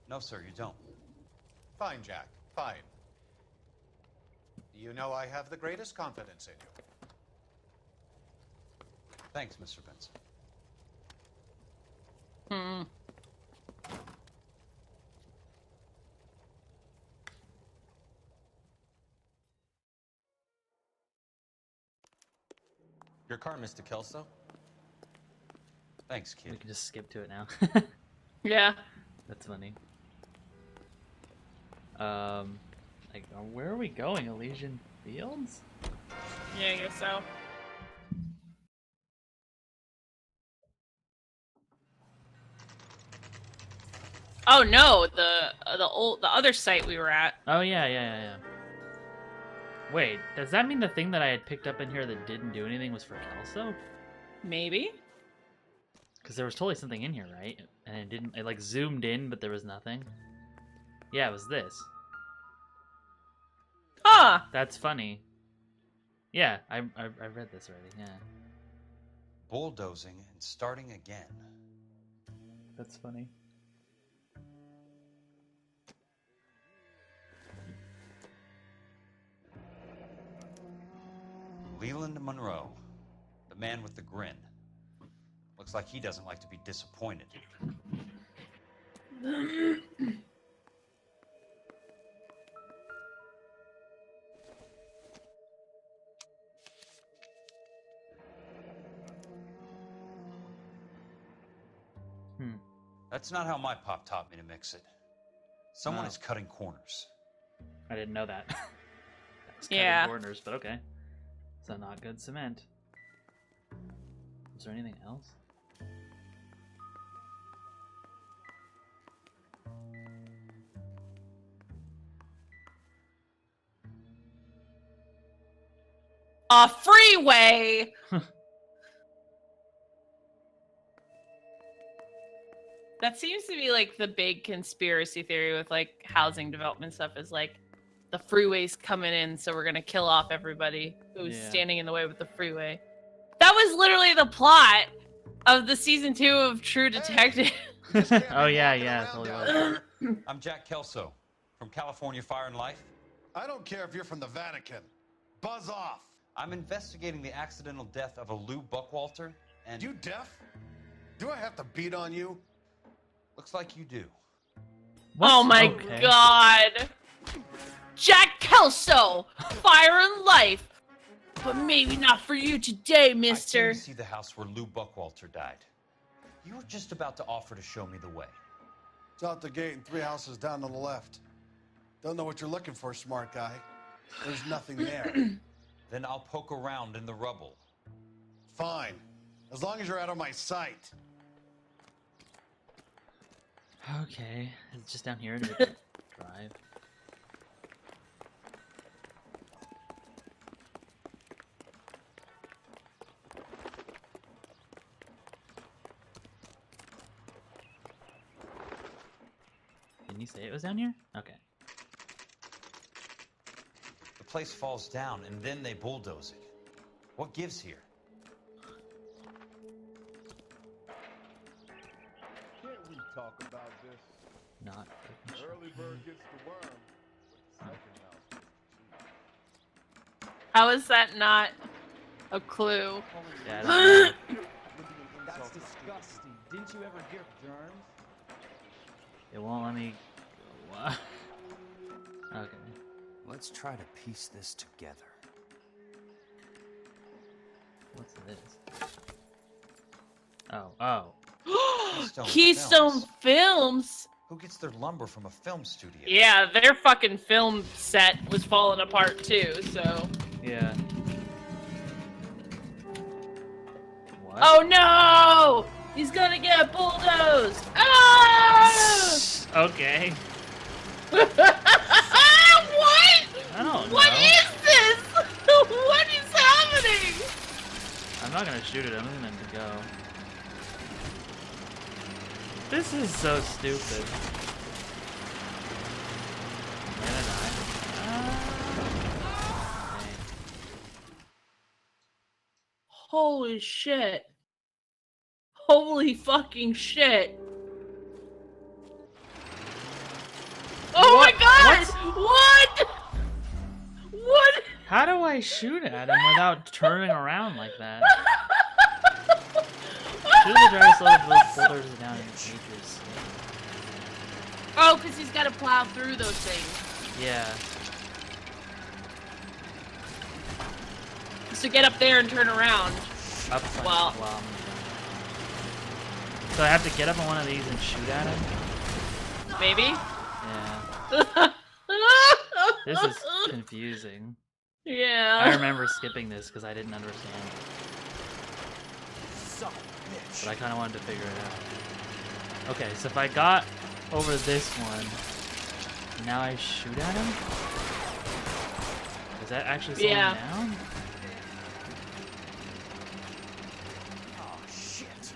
No, sir, you don't. Fine, Jack. Fine. You know I have the greatest confidence in you. Thanks, Mr. Benson. Hmm. Your car, Mr. Kelso. Thanks, kid. We can just skip to it now. Yeah. That's funny. Like, where are we going? Elysian Fields? Yeah, I guess so. Oh no, the other site we were at. Oh yeah. Wait, does that mean the thing that I had picked up in here that didn't do anything was for Kelso? Maybe. Because there was totally something in here, right? And it didn't. It like zoomed in, but there was nothing. Yeah, it was this. Huh. That's funny. Yeah, I read this already. Yeah. Bulldozing and starting again. That's funny. Leland Monroe, the man with the grin. Looks like he doesn't like to be disappointed. That's not how my pop taught me to mix it. Someone is cutting corners. I didn't know that. That's Yeah. cutting corners, but okay. So not good cement. Is there anything else? A freeway. That seems to be like the big conspiracy theory with like housing development stuff is like the freeway's coming in, so we're gonna kill off everybody who's standing in the way with the freeway. That was literally the plot of the season 2 of True Detective. Oh yeah, totally was. I'm Jack Kelso from California Fire and Life. I don't care if you're from the Vatican. Buzz off. I'm investigating the accidental death of a Lou Buckwalter, and... You deaf? Do I have to beat on you? Looks like you do. Oh my god. Jack Kelso, Fire and Life. But maybe not for you today, mister. I came to see the house where Lou Buckwalter died. You were just about to offer to show me the way. It's out the gate and 3 houses down on the left. Don't know what you're looking for, smart guy. There's nothing there. Then I'll poke around in the rubble. Fine. As long as you're out of my sight. Okay, it's just down here to drive. Didn't you say it was down here? Okay. The place falls down, and then they bulldoze it. What gives here? Can't we talk about this? Not. Early bird gets the worm. But the second mouse gets the cheese. How is that not a clue? Yeah, I don't know. That's disgusting. Didn't you ever hear of germs? It won't let me. What? Okay. Let's try to piece this together. What's this? Oh. Keystone Films. Who gets their lumber from a film studio? Yeah, their fucking film set was falling apart too, so. Yeah. What? Oh no! He's gonna get bulldozed! Ah! Okay. What? I don't know. What is this? What is happening? I'm not gonna shoot it. I'm gonna go. This is so stupid. Can I die? Okay. Holy shit. Holy fucking shit. Oh my god! What? What? How do I shoot at him without turning around like that? Shoot the driver slow to those boulders down in the cages. Oh, because he's got to plow through those things. Yeah. So get up there and turn around. Up Well. So I have to get up on one of these and shoot at him? Maybe? Yeah. This is confusing. Yeah. I remember skipping this because I didn't understand. But I kind of wanted to figure it out. Okay, so if I got over this one, now I shoot at him? Is that actually slowing down? Oh, shit.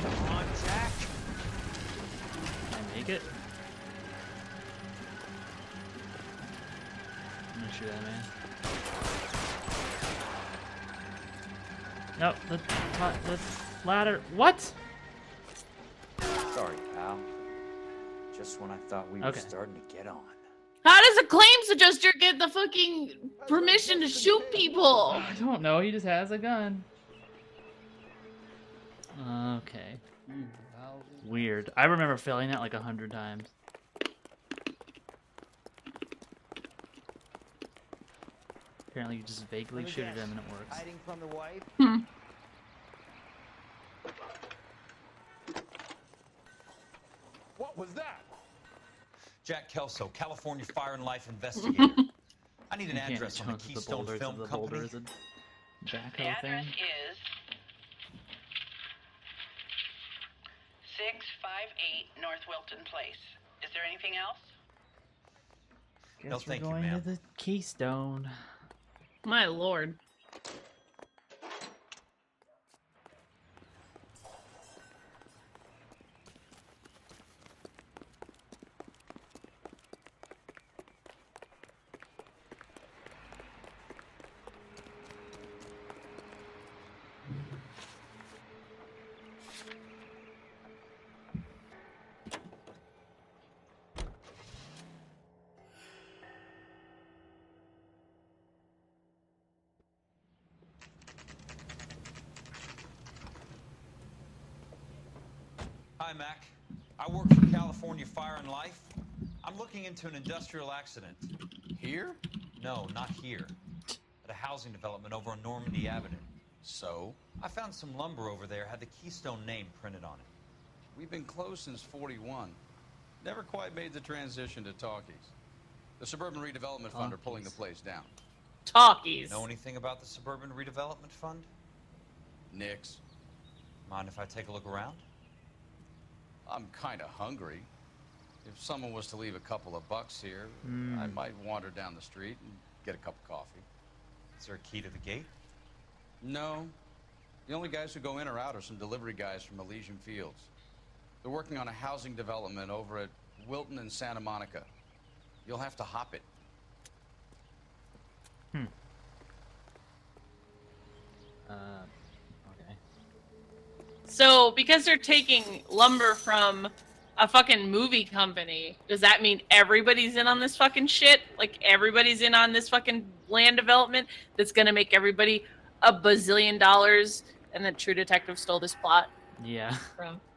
Come on, Jack. Can I make it? I'm gonna shoot that man. No, the ladder. What? Sorry, pal. Just when I thought we were starting to get on. How does a claims adjuster get the fucking permission to shoot people? I don't know. He just has a gun. Okay. Weird. I remember failing that like 100 times. Apparently you just vaguely shoot at him and it works. Hiding from the wife? What was that? Jack Kelso, California Fire and Life investigator. I need an You can't address on the jump the Keystone boulders Film of the Company. boulders and The backhoe address thing. is 658 North Wilton Place. Is there anything else? Guess No, we're thank you, going ma'am. to the Keystone. My lord. Hi, Mac. I work for California Fire and Life. I'm looking into an industrial accident. Here? No, not here. At a housing development over on Normandy Avenue. So? I found some lumber over there, had the Keystone name printed on it. We've been closed since '41. Never quite made the transition to talkies. The Suburban Redevelopment Fund are pulling the place down. Talkies. Know anything about the Suburban Redevelopment Fund? Nix. Mind if I take a look around? I'm kind of hungry. If someone was to leave a couple of bucks here, I might wander down the street and get a cup of coffee. Is there a key to the gate? No. The only guys who go in or out are some delivery guys from Elysian Fields. They're working on a housing development over at Wilton and Santa Monica. You'll have to hop it. Okay. So, because they're taking lumber from a fucking movie company, does that mean everybody's in on this fucking shit? Like, everybody's in on this fucking land development that's gonna make everybody a bazillion dollars, and then True Detective stole this plot Yeah.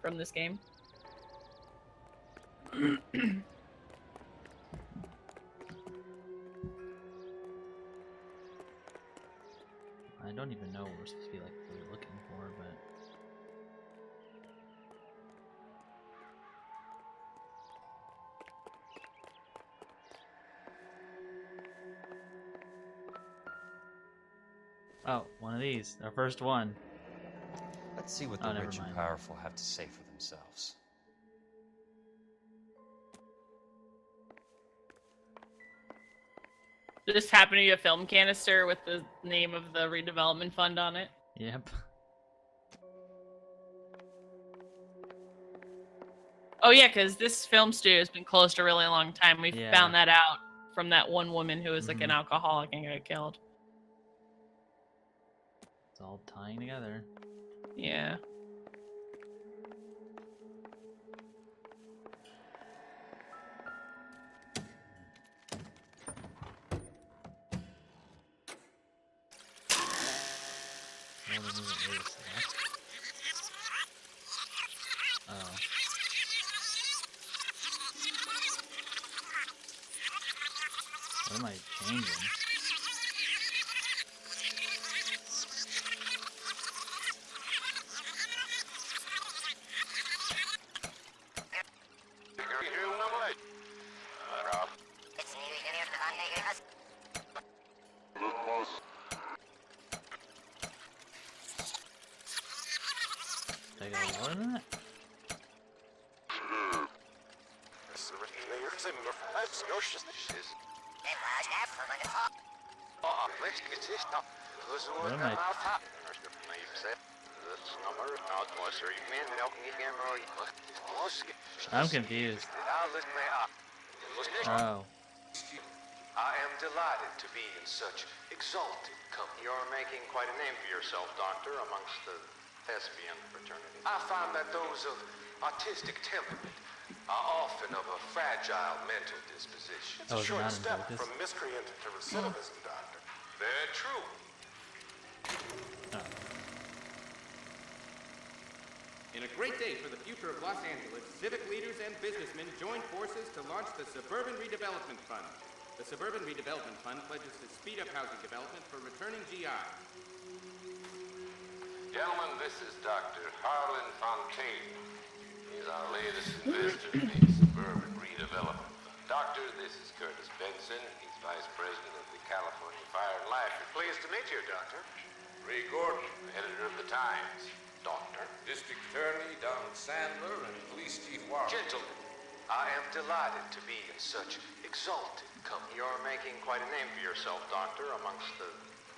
from this game? I don't even know what we're supposed to be like really looking for, but oh, one of these. Our first one. Let's see what Oh, the never rich and mind. powerful have to say for themselves. This happened to be a film canister with the name of the redevelopment fund on it. Yep. Oh yeah, because this film studio has been closed a really long time. We Yeah. found that out from that one woman who was like an alcoholic and got killed. It's all tying together. Yeah. What was it? Wait a sec. Oh. What am I changing? Did I go lower than that? What am I? I'm confused. Oh. I am delighted to be in such exalted company. You're making quite a name for yourself, Doctor, amongst the thespian fraternity. I find that those of artistic temperament are often of a fragile mental disposition. It's a short step from miscreant to recidivism, Doctor. Very true. In a great day for the future of Los Angeles, civic leaders and businessmen joined forces to launch the Suburban Redevelopment Fund. The Suburban Redevelopment Fund pledges to speed up housing development for returning GI. Gentlemen, this is Dr. Harlan Fontaine. He's our latest investor in the Suburban Redevelopment Fund. Doctor, this is Curtis Benson. He's Vice President of the California Fire and Life. Pleased to meet you, Doctor. Ray Gordon, editor of the Times. Doctor. District Attorney Don Sandler and Police Chief Warren. Gentlemen, I am delighted to be in such exalted company. You're making quite a name for yourself, Doctor, amongst the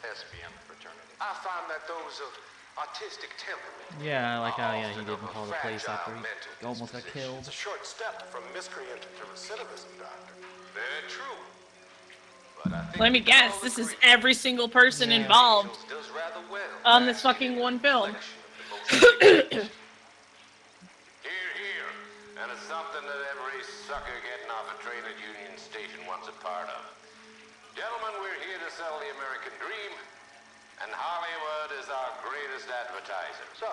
thespian fraternity. I find that those of artistic temperament. Yeah, I like how he didn't call the police after he almost got killed. It's a short step from miscreant to recidivism, Doctor. Very true. Let me guess, this is every single person involved on this fucking one film. Here, and it's something that every sucker getting off a train at Union Station wants a part of. Gentlemen, we're here to sell the American dream, and Hollywood is our greatest advertiser. So,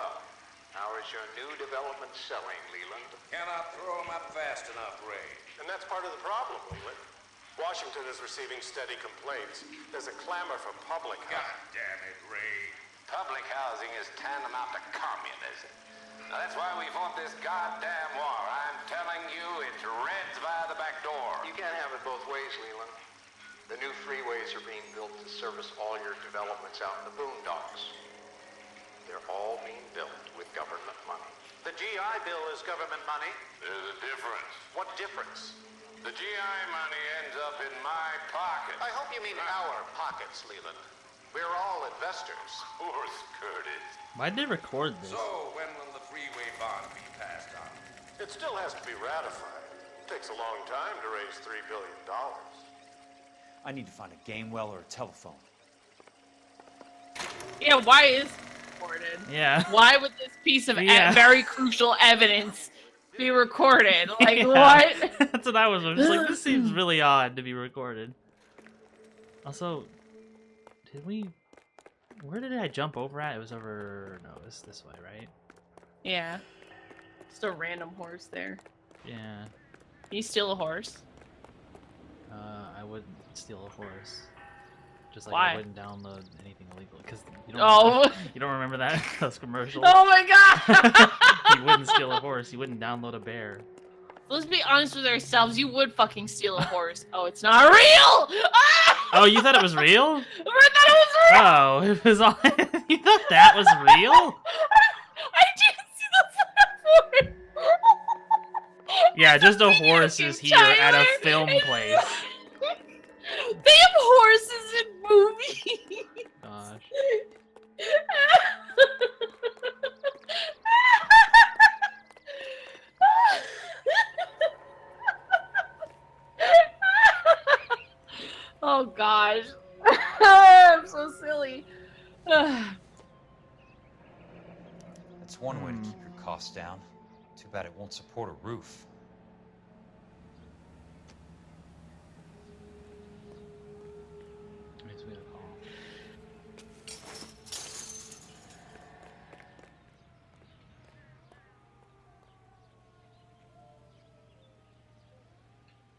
how is your new development selling, Leland? Cannot throw them up fast enough, Ray. And that's part of the problem, Leland. Washington is receiving steady complaints. There's a clamor for public housing. God damn it, Ray. Public housing is tantamount to communism. Now, that's why we fought this goddamn war. I'm telling you, it's Reds via the back door. You can't have it both ways, Leland. The new freeways are being built to service all your developments out in the boondocks. They're all being built with government money. The GI Bill is government money. There's a difference. What difference? The GI money ends up in my pocket. I hope you mean our pockets, Leland. We're all investors. Of course, Curtis. Why'd they record this? So, when will the freeway bond be passed on? It still has to be ratified. It takes a long time to raise $3 billion. I need to find a game well or a telephone. Yeah, why is it recorded? Yeah. Why would this piece of very crucial evidence be recorded? Like, what? That's what I was just like, this seems really odd to be recorded. Also, where did I jump over at? It was over, no, it was this way, right? Yeah. Just a random horse there. Yeah. Can you steal a horse? I wouldn't steal a horse. Just like Why? I wouldn't download anything illegal because you don't. Oh. You don't remember that those commercials? Oh my god! You wouldn't steal a horse. You wouldn't download a bear. Let's be honest with ourselves. You would fucking steal a horse. Oh, it's not real! Ah! Oh, you thought it was real? I thought it was real! Oh, it was on. You thought that was real? I didn't see the platform. Yeah, just a horse is here at a film place. They have horses in movies. Gosh. Oh gosh. I'm so silly. That's one way to keep your costs down. Too bad it won't support a roof.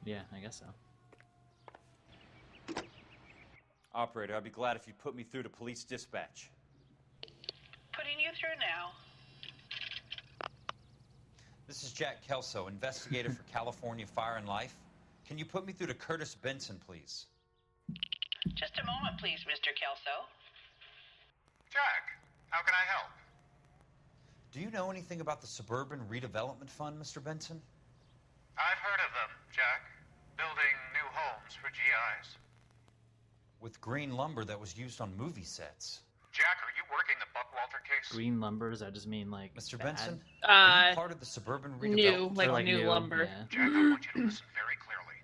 Yeah, I guess so. Operator, I'd be glad if you'd put me through to police dispatch. Putting you through now. This is Jack Kelso, investigator for California Fire and Life. Can you put me through to Curtis Benson, please? Just a moment, please, Mr. Kelso. Jack, how can I help? Do you know anything about the Suburban Redevelopment Fund, Mr. Benson? I've heard of them, Jack. Building new homes for GIs. With green lumber that was used on movie sets. Jack, are you working the Buckwalter case? Green lumber, does that just mean like Mr. bad? Benson? Are you part of the Suburban Redevelopment New, Fund? like new lumber. Yeah. Jack, I want you to listen very clearly.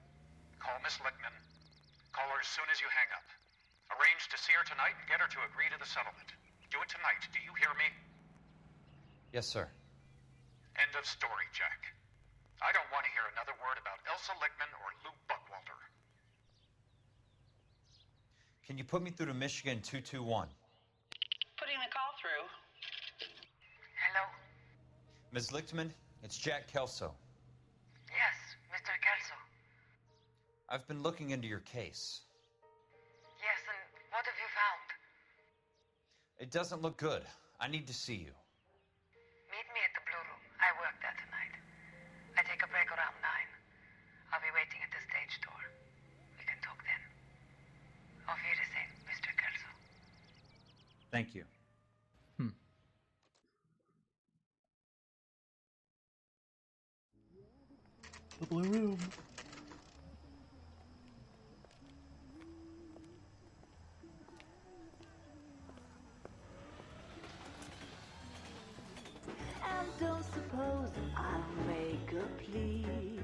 Call Miss Lickman. Call Call her as soon as you hang up. Arrange to see her tonight and get her to agree to the settlement. Do it tonight. Do you hear me? Yes, sir. End of story, Jack. I don't want to hear another word about Elsa Lickman or Lou Buckwalter. Can you put me through to Michigan 221? Putting the call through. Hello? Ms. Lichtman, it's Jack Kelso. Yes, Mr. Kelso. I've been looking into your case. Yes, and what have you found? It doesn't look good. I need to see you. Meet me at the Blue Room. I work there tonight. I take a break around 9. I'll be waiting at the stage door. We can talk then. Auf Wiedersehen, Mr. Kelso. Thank you. The Blue Room. And don't suppose I'll make a plea,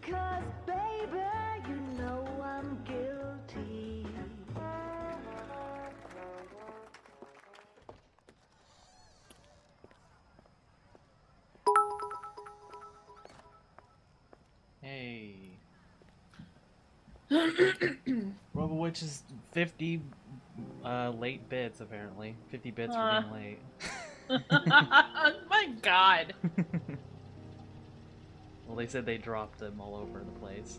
'cause baby, you know I'm guilty. Hey. Robowitch is 50 late bits, apparently. 50 bits for being late. My god. Well, they said they dropped them all over the place.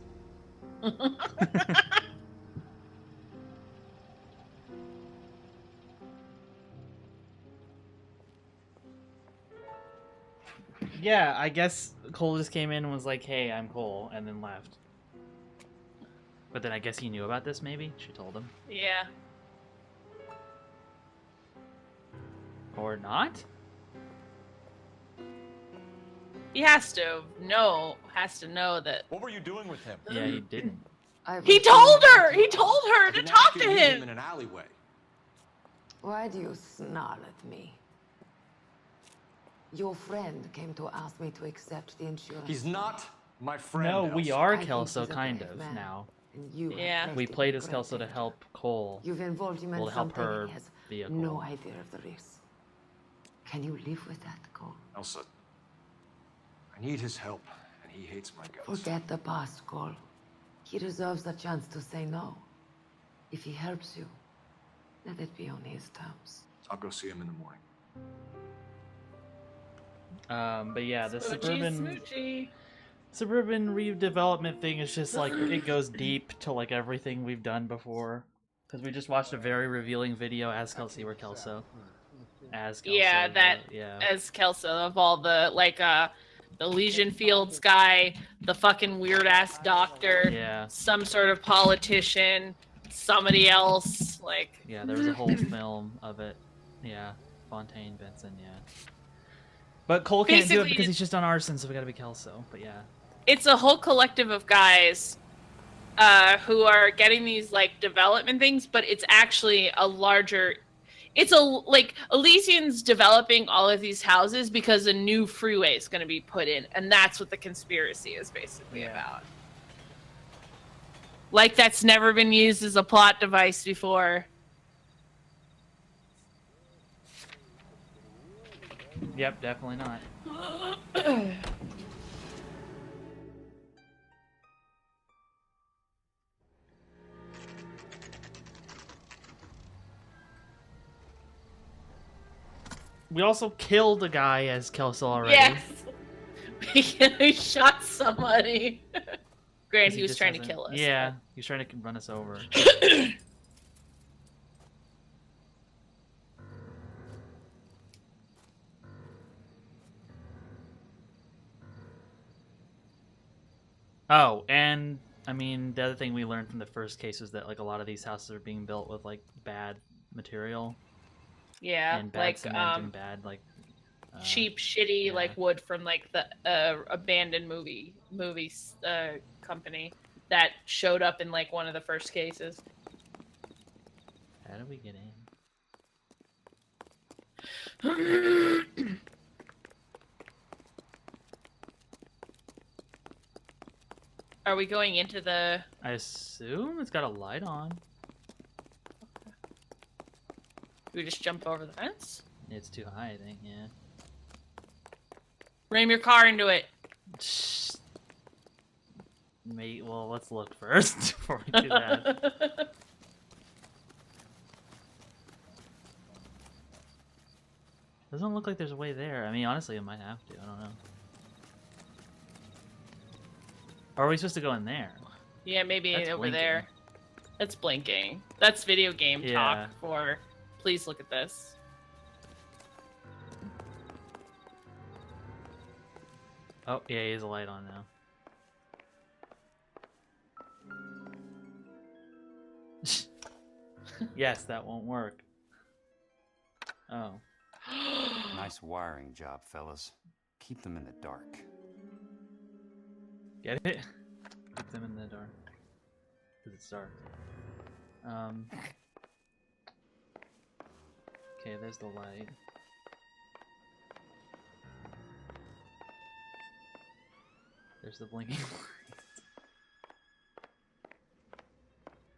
Yeah, I guess Cole just came in and was like, hey, I'm Cole, and then left. But then I guess he knew about this, maybe? She told him. Yeah. Or not? He has to know that. What were you doing with him? Yeah, he didn't. He told her! He told her to talk to him! In an alleyway. Why do you snarl at me? Your friend came to ask me to accept the insurance. He's not my friend. No, we Elsa. are I think Kelso, he's a kind brave of, man, now. and you have Yeah. left We him played in as Kelso to great help Cole. You've involved him in We'll help something her he has vehicle. no idea of the risks. Can you live with that, Cole? Elsa, I need his help, and he hates my guts. Forget the past, Cole. He deserves a chance to say no. If he helps you, let it be on his terms. I'll go see him in the morning. But yeah, the Smoochy. suburban redevelopment thing is just like, it goes deep to like everything we've done before. Because we just watched a very revealing video as Kelso. As Kelso. Yeah, as Kelso, of all the, like, the Elysian Fields guy, the fucking weird-ass doctor, Yeah. some sort of politician, somebody else, like... Yeah, there was a whole film of it. Yeah, Fontaine, Benson, yeah. But Cole can't do it Basically, because he's just on Arson, so we gotta be Kelso, but yeah. It's a whole collective of guys who are getting these, like, development things, but it's actually a larger... It's like, Elysian's developing all of these houses because a new freeway is going to be put in, and that's what the conspiracy is basically about. Like, that's never been used as a plot device before. Yep, definitely not. We also killed a guy as Kelso already. Yes! He shot somebody. Grant, he was just trying to hasn't- kill us. Yeah, he was trying to run us over. Oh, and I mean, the other thing we learned from the first case was that like a lot of these houses are being built with like bad material. Yeah, and bad like cement and bad like cheap, shitty like wood from like the abandoned movies company that showed up in like one of the first cases. How do we get in? Are we going into the... I assume it's got a light on. Do we just jump over the fence? It's too high, I think, yeah. Ram your car into it. Mate, well, let's look first before we do that. Doesn't look like there's a way there. I mean, honestly, it might have to. I don't know. Or are we supposed to go in there? Yeah, maybe That's over blinking. there. That's blinking. That's video game Yeah. talk for, please look at this. Oh, yeah, he has a light on now. Yes, that won't work. Oh. Nice wiring job, fellas. Keep them in the dark. Get it? Keep them in the dark. Because it's dark. Okay, there's the light. There's the blinking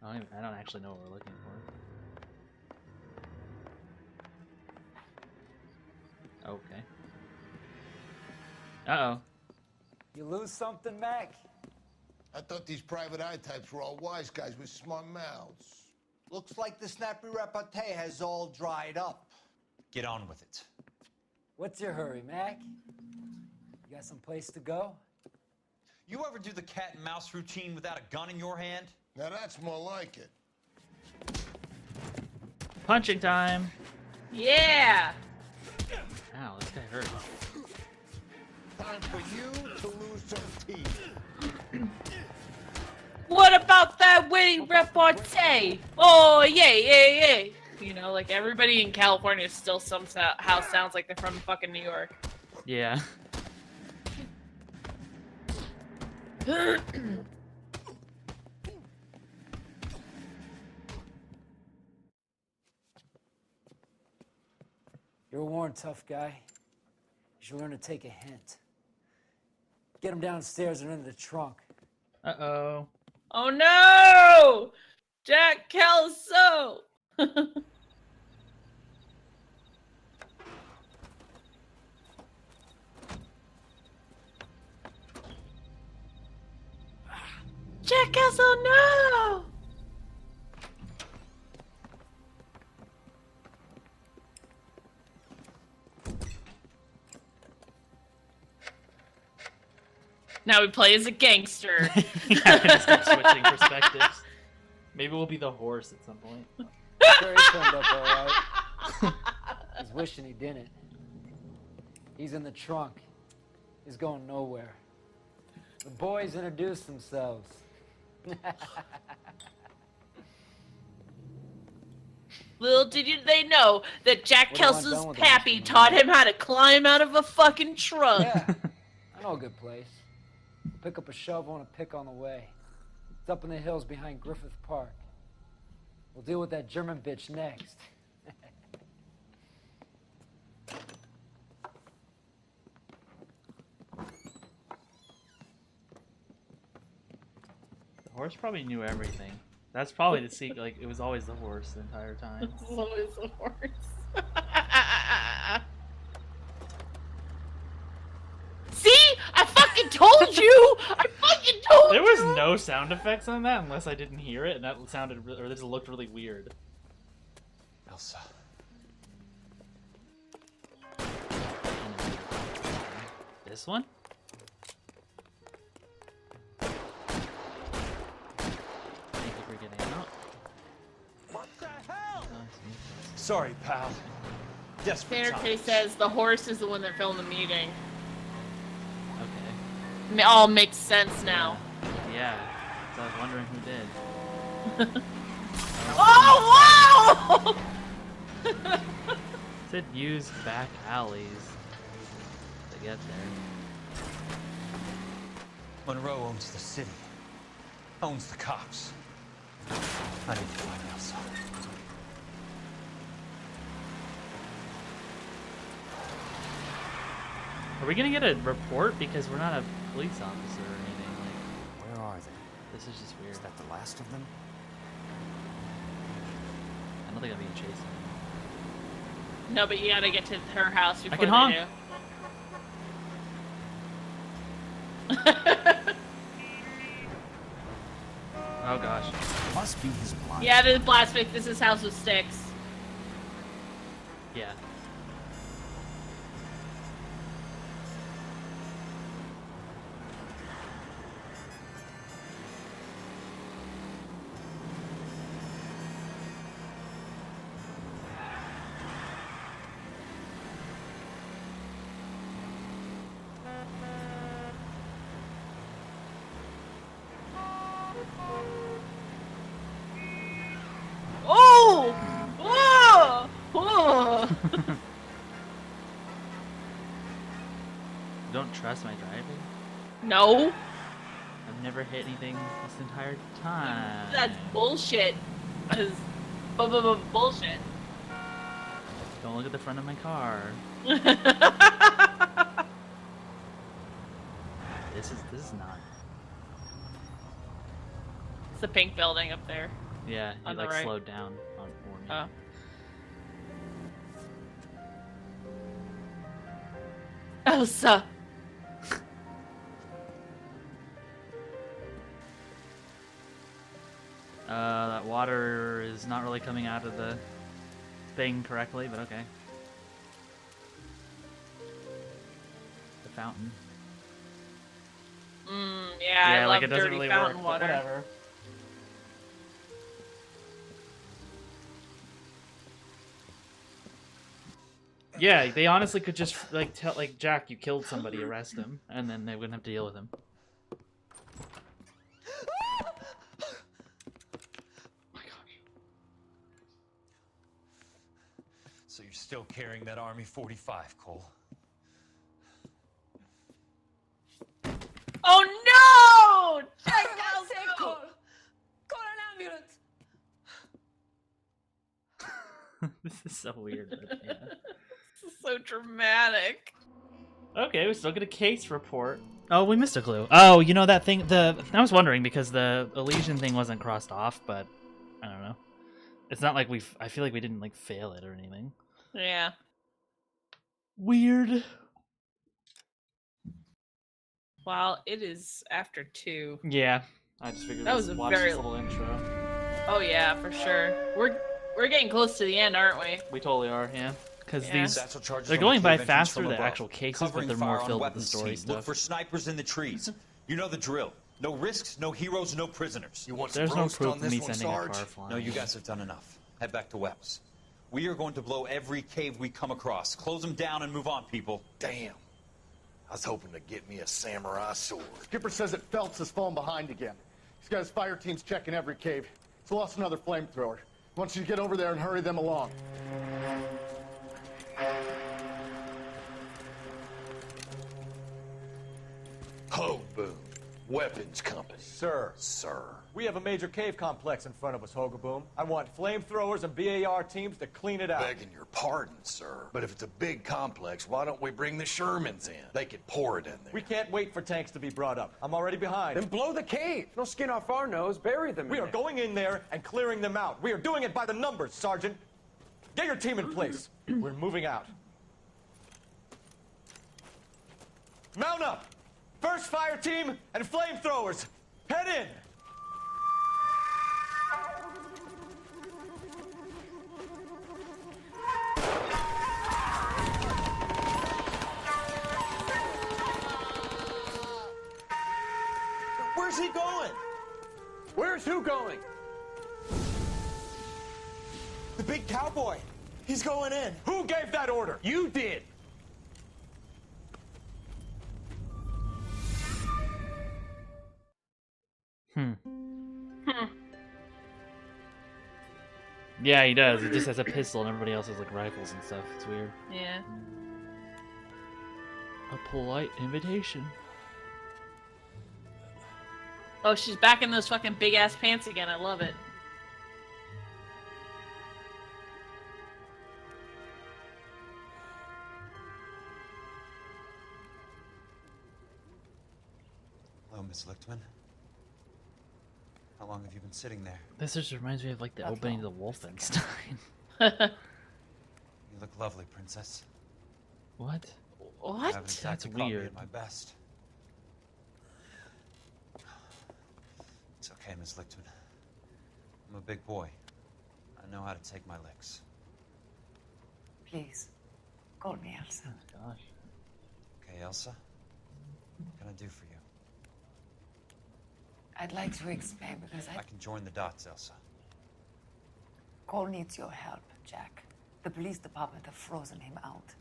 light. I don't actually know what we're looking for. Okay. Uh-oh. You lose something, Mac? I thought these private eye types were all wise guys with smart mouths. Looks like the snappy repartee has all dried up. Get on with it. What's your hurry, Mac? You got some place to go? You ever do the cat and mouse routine without a gun in your hand? Now that's more like it. Punching time! Yeah! Ow, this guy hurt. Time for you to lose some teeth. What about that witty repartee? Oh, yeah. You know, like everybody in California still somehow sounds like they're from fucking New York. Yeah. You're a worn, tough guy. You should learn to take a hint. Get him downstairs and into the trunk. Uh-oh. Oh no! Jack Kelso! Jack Kelso, no! Now we play as a gangster. Yeah, just keep switching perspectives. Maybe we'll be the horse at some point. Sure, he turned up all right. He's wishing he didn't. He's in the trunk. He's going nowhere. The boys introduced themselves. Little did they know that Jack What do you want Kelso's done with pappy them? taught him how to climb out of a fucking trunk. Yeah, I know a good place. Pick up a shovel and a pick on the way. It's up in the hills behind Griffith Park. We'll deal with that German bitch next. The horse probably knew everything. That's probably the secret. Like, it was always the horse the entire time. It's always the horse. See? I fucking told you! I fucking told There you! was no sound effects on that unless I didn't hear it, and that sounded or this looked really weird. Elsa. This one? Thank you for getting out. What the hell? Sorry, pal. Desperate Faircase times. says the horse is the one that filmed the meeting. Okay. It all makes sense now. Yeah. So I was wondering who did. Oh, wow! Said use back alleys to get there. Monroe owns the city. Owns the cops. I need to find Elsa. Are we gonna get a report because we're not a police officer or anything? Like, Where are they? This is just weird. Is that the last of them? I don't think I'm being chased. No, but you gotta get to her house before can they honk. do. Oh gosh. Must be his blind. Yeah, this is Blasphemic. This is House of Sticks. Yeah. Oh! Whoa! Whoa! Don't trust my driving? No, I've never hit anything this entire time. that's bullshit. That's bullshit. Don't look at the front of my car. This is not. It's the pink building up there. Yeah, he On the like right. slowed down on for me. Oh. Elsa. That water is not really coming out of the thing correctly, but okay. The fountain. Yeah, I like love it doesn't dirty really fountain work, water. but whatever. Yeah, they honestly could just like tell like Jack, you killed somebody, arrest him, and then they wouldn't have to deal with him. So you're still carrying that Army 45, Cole? Oh no! Check out Cole! Call an ambulance! This is so weird. But yeah. This is so dramatic. Okay, we still get a case report. Oh, we missed a clue. Oh, you know that thing. I was wondering because the Elysian thing wasn't crossed off, but I don't know. It's not like I feel like we didn't like fail it or anything. Yeah. Weird. Well, it is after 2. Yeah, I just figured That let's was a watch very- this little intro. Oh yeah, for sure. We're getting close to the end, aren't we? We totally are, yeah. Because Yeah. these Satchel charges they're on the going by cave entrance faster, from the above. actual cases, but Covering they're fire more on filled with the weapons story team. stuff. Look for snipers in the trees. You know the drill. No risks, no heroes, no prisoners. You want There's some no roast proof on of this me one, sending a Sarge? car flying. No, you guys have done enough. Head back to Webs. We are going to blow every cave we come across. Close them down and move on, people. Damn. I was hoping to get me a samurai sword. Skipper says that Phelps has fallen behind again. He's got his fire teams checking every cave. He's lost another flamethrower. He wants you to get over there and hurry them along. Ho, boom. Weapons compass. Sir. Sir. We have a major cave complex in front of us, Hogaboom. I want flamethrowers and BAR teams to clean it out. Begging your pardon, sir. But if it's a big complex, why don't we bring the Shermans in? They could pour it in there. We can't wait for tanks to be brought up. I'm already behind. Then blow the cave. No skin off our nose. Bury them. We are going in there and clearing them out. We are doing it by the numbers, Sergeant. Get your team in place. We're moving out. Mount up! First fire team and flamethrowers. Head in! Where's he going? Where's who going? The big cowboy. He's going in. Who gave that order? You did. Yeah, he does. He just has a pistol, and everybody else has like rifles and stuff. It's weird. Yeah. A polite invitation. Oh, she's back in those fucking big ass pants again. I love it. Hello, Miss Lichtman. long have you been sitting there? This just reminds me of like the opening of the Wolfenstein. You look lovely, princess. What? You What? haven't exactly That's caught me weird. at my best. It's okay, Miss Lichtman. I'm a big boy. I know how to take my licks. Please, call me Elsa. Oh, gosh. Okay, Elsa? What can I do for you? I'd like to explain because I can join the dots, Elsa. Cole needs your help, Jack. The police department have frozen him out.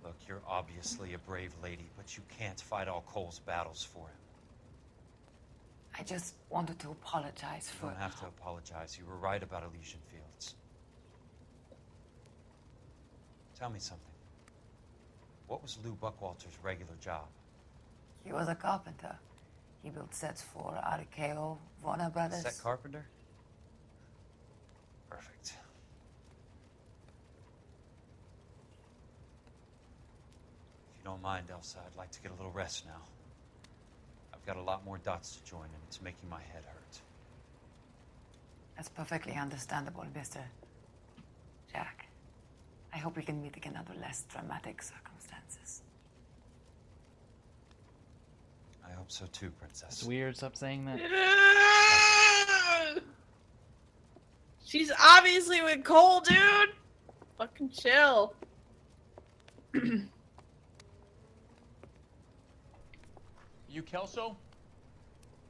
Look, you're obviously a brave lady, but you can't fight all Cole's battles for him. I just wanted to apologize You for... don't have to apologize. You were right about Elysian Fields. Tell me something. What was Lou Buckwalter's regular job? He was a carpenter. He built sets for RKO, Warner Brothers. Set carpenter? Perfect. If you don't mind, Elsa, I'd like to get a little rest now. I've got a lot more dots to join, and it's making my head hurt. That's perfectly understandable, Mr. Jack. I hope we can meet again under less dramatic circumstances. I hope so too, Princess. It's weird. Stop saying that. She's obviously with Cole, dude. Fucking chill. You Kelso?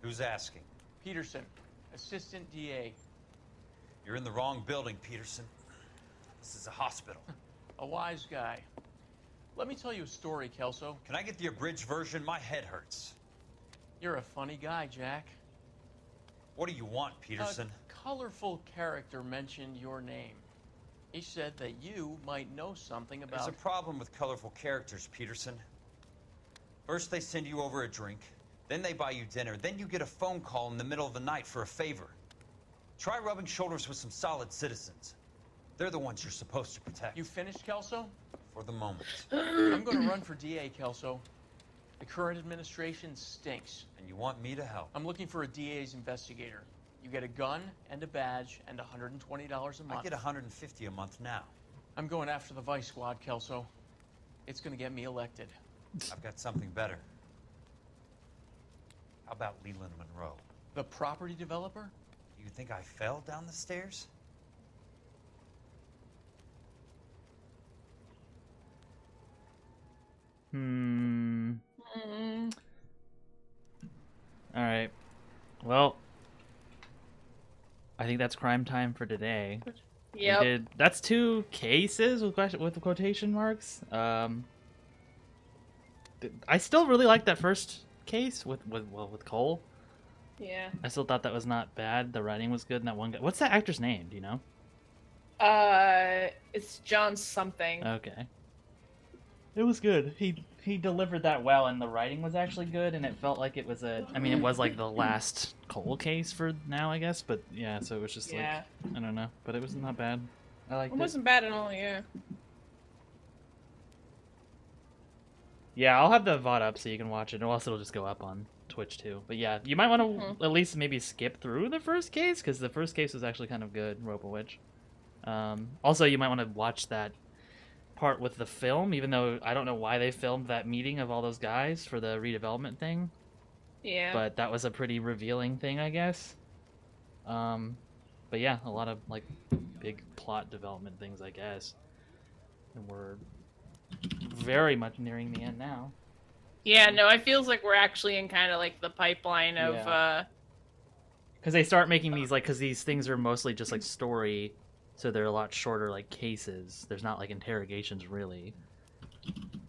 Who's asking? Peterson, assistant DA. You're in the wrong building, Peterson. This is a hospital. A wise guy. Let me tell you a story, Kelso. Can I get the abridged version? My head hurts. You're a funny guy, Jack. What do you want, Peterson? A colorful character mentioned your name. He said that you might know something about... There's a problem with colorful characters, Peterson. First they send you over a drink, then they buy you dinner, then you get a phone call in the middle of the night for a favor. Try rubbing shoulders with some solid citizens. They're the ones you're supposed to protect. You finished, Kelso? For the moment. I'm going to run for DA, Kelso. The current administration stinks. And you want me to help? I'm looking for a DA's investigator. You get a gun and a badge and $120 a month. I get $150 a month now. I'm going after the Vice Squad, Kelso. It's going to get me elected. I've got something better. How about Leland Monroe? The property developer? You think I fell down the stairs? All right. Well, I think that's crime time for today. Yep. That's 2 cases with quotation marks. I still really like that first case with Cole. Yeah. I still thought that was not bad. The writing was good, and that one guy. What's that actor's name? Do you know? It's John something. Okay. It was good. He delivered that well, and the writing was actually good, and it felt like it was it was like the last Cole case for now, I guess. But yeah, so it was just like I don't know, but it was not bad. I liked it. It wasn't bad at all. Yeah. Yeah, I'll have the VOD up so you can watch it, or else it'll just go up on Twitch too. But yeah, you might want to at least maybe skip through the first case, because the first case was actually kind of good, Robo-Witch. Also, you might want to watch that part with the film, even though I don't know why they filmed that meeting of all those guys for the redevelopment thing. Yeah. But that was a pretty revealing thing, I guess. But yeah, a lot of like big plot development things, I guess. And we're very much nearing the end now. Yeah, no, it feels like we're actually in kind of like the pipeline of because they start making these like, because these things are mostly just like story, so they're a lot shorter like cases. There's not like interrogations really.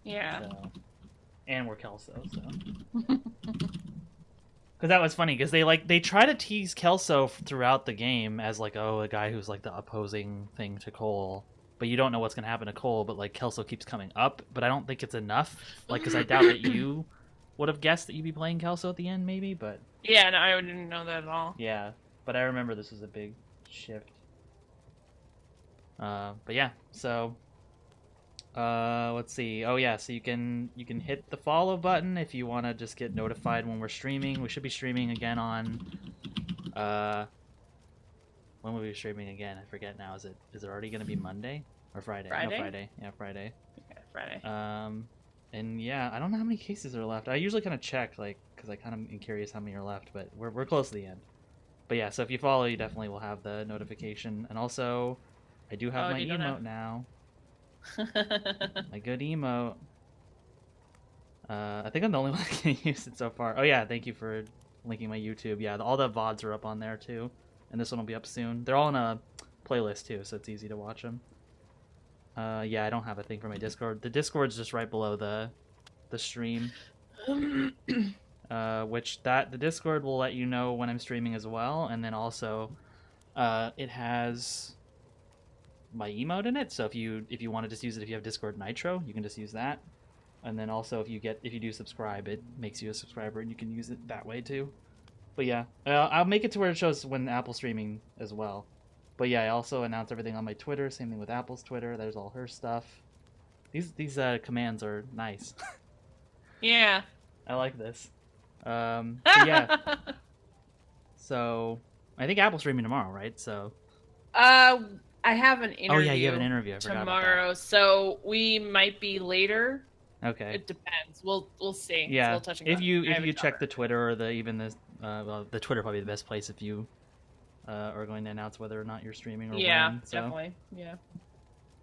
Yeah. So. And we're Kelso, so. Because that was funny, because they try to tease Kelso throughout the game as like, oh, a guy who's like the opposing thing to Cole, but you don't know what's gonna happen to Cole. But like Kelso keeps coming up, but I don't think it's enough. Like, because I doubt that you would have guessed that you'd be playing Kelso at the end, maybe. But yeah, no, I didn't know that at all. yeah, but I remember this was a big shift. But yeah, so let's see. Oh yeah, so you can hit the follow button if you want to just get notified when we're streaming. We should be streaming again on When will we be streaming again? I forget now. Is it already going to be Monday or Friday? Friday? No, Friday. Yeah, Friday. Okay, Friday. And yeah, I don't know how many cases are left. I usually kind of check, like, because I kind of am curious how many are left, but we're close to the end. But yeah, so if you follow, you definitely will have the notification. And also, I do have my emote now. My good emote. I think I'm the only one that can use it so far. Oh yeah, thank you for linking my YouTube. Yeah, all the VODs are up on there too. And this one will be up soon. They're all in a playlist too, so it's easy to watch them. Yeah, I don't have a thing for my Discord. The Discord's just right below the stream. Which the Discord will let you know when I'm streaming as well, and then also it has my emote in it. So if you want to just use it, if you have Discord Nitro, you can just use that. And then also if you do subscribe, it makes you a subscriber and you can use it that way too. But yeah, I'll make it to where it shows when Apple's streaming as well. But yeah, I also announce everything on my Twitter. Same thing with Apple's Twitter. There's all her stuff. These commands are nice. Yeah. I like this. So yeah. So I think Apple's streaming tomorrow, right? So. I have an interview. Oh yeah, you have an interview. I forgot about tomorrow, so we might be later. that. Okay. It depends. We'll see. Yeah. Still touching if on it. you I haven't check the Twitter or the Twitter probably the best place if you are going to announce whether or not you're streaming or when. So. Definitely. Yeah.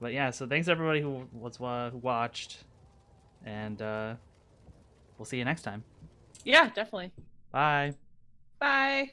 But yeah, so thanks everybody who watched, and we'll see you next time. Yeah, definitely. Bye. Bye.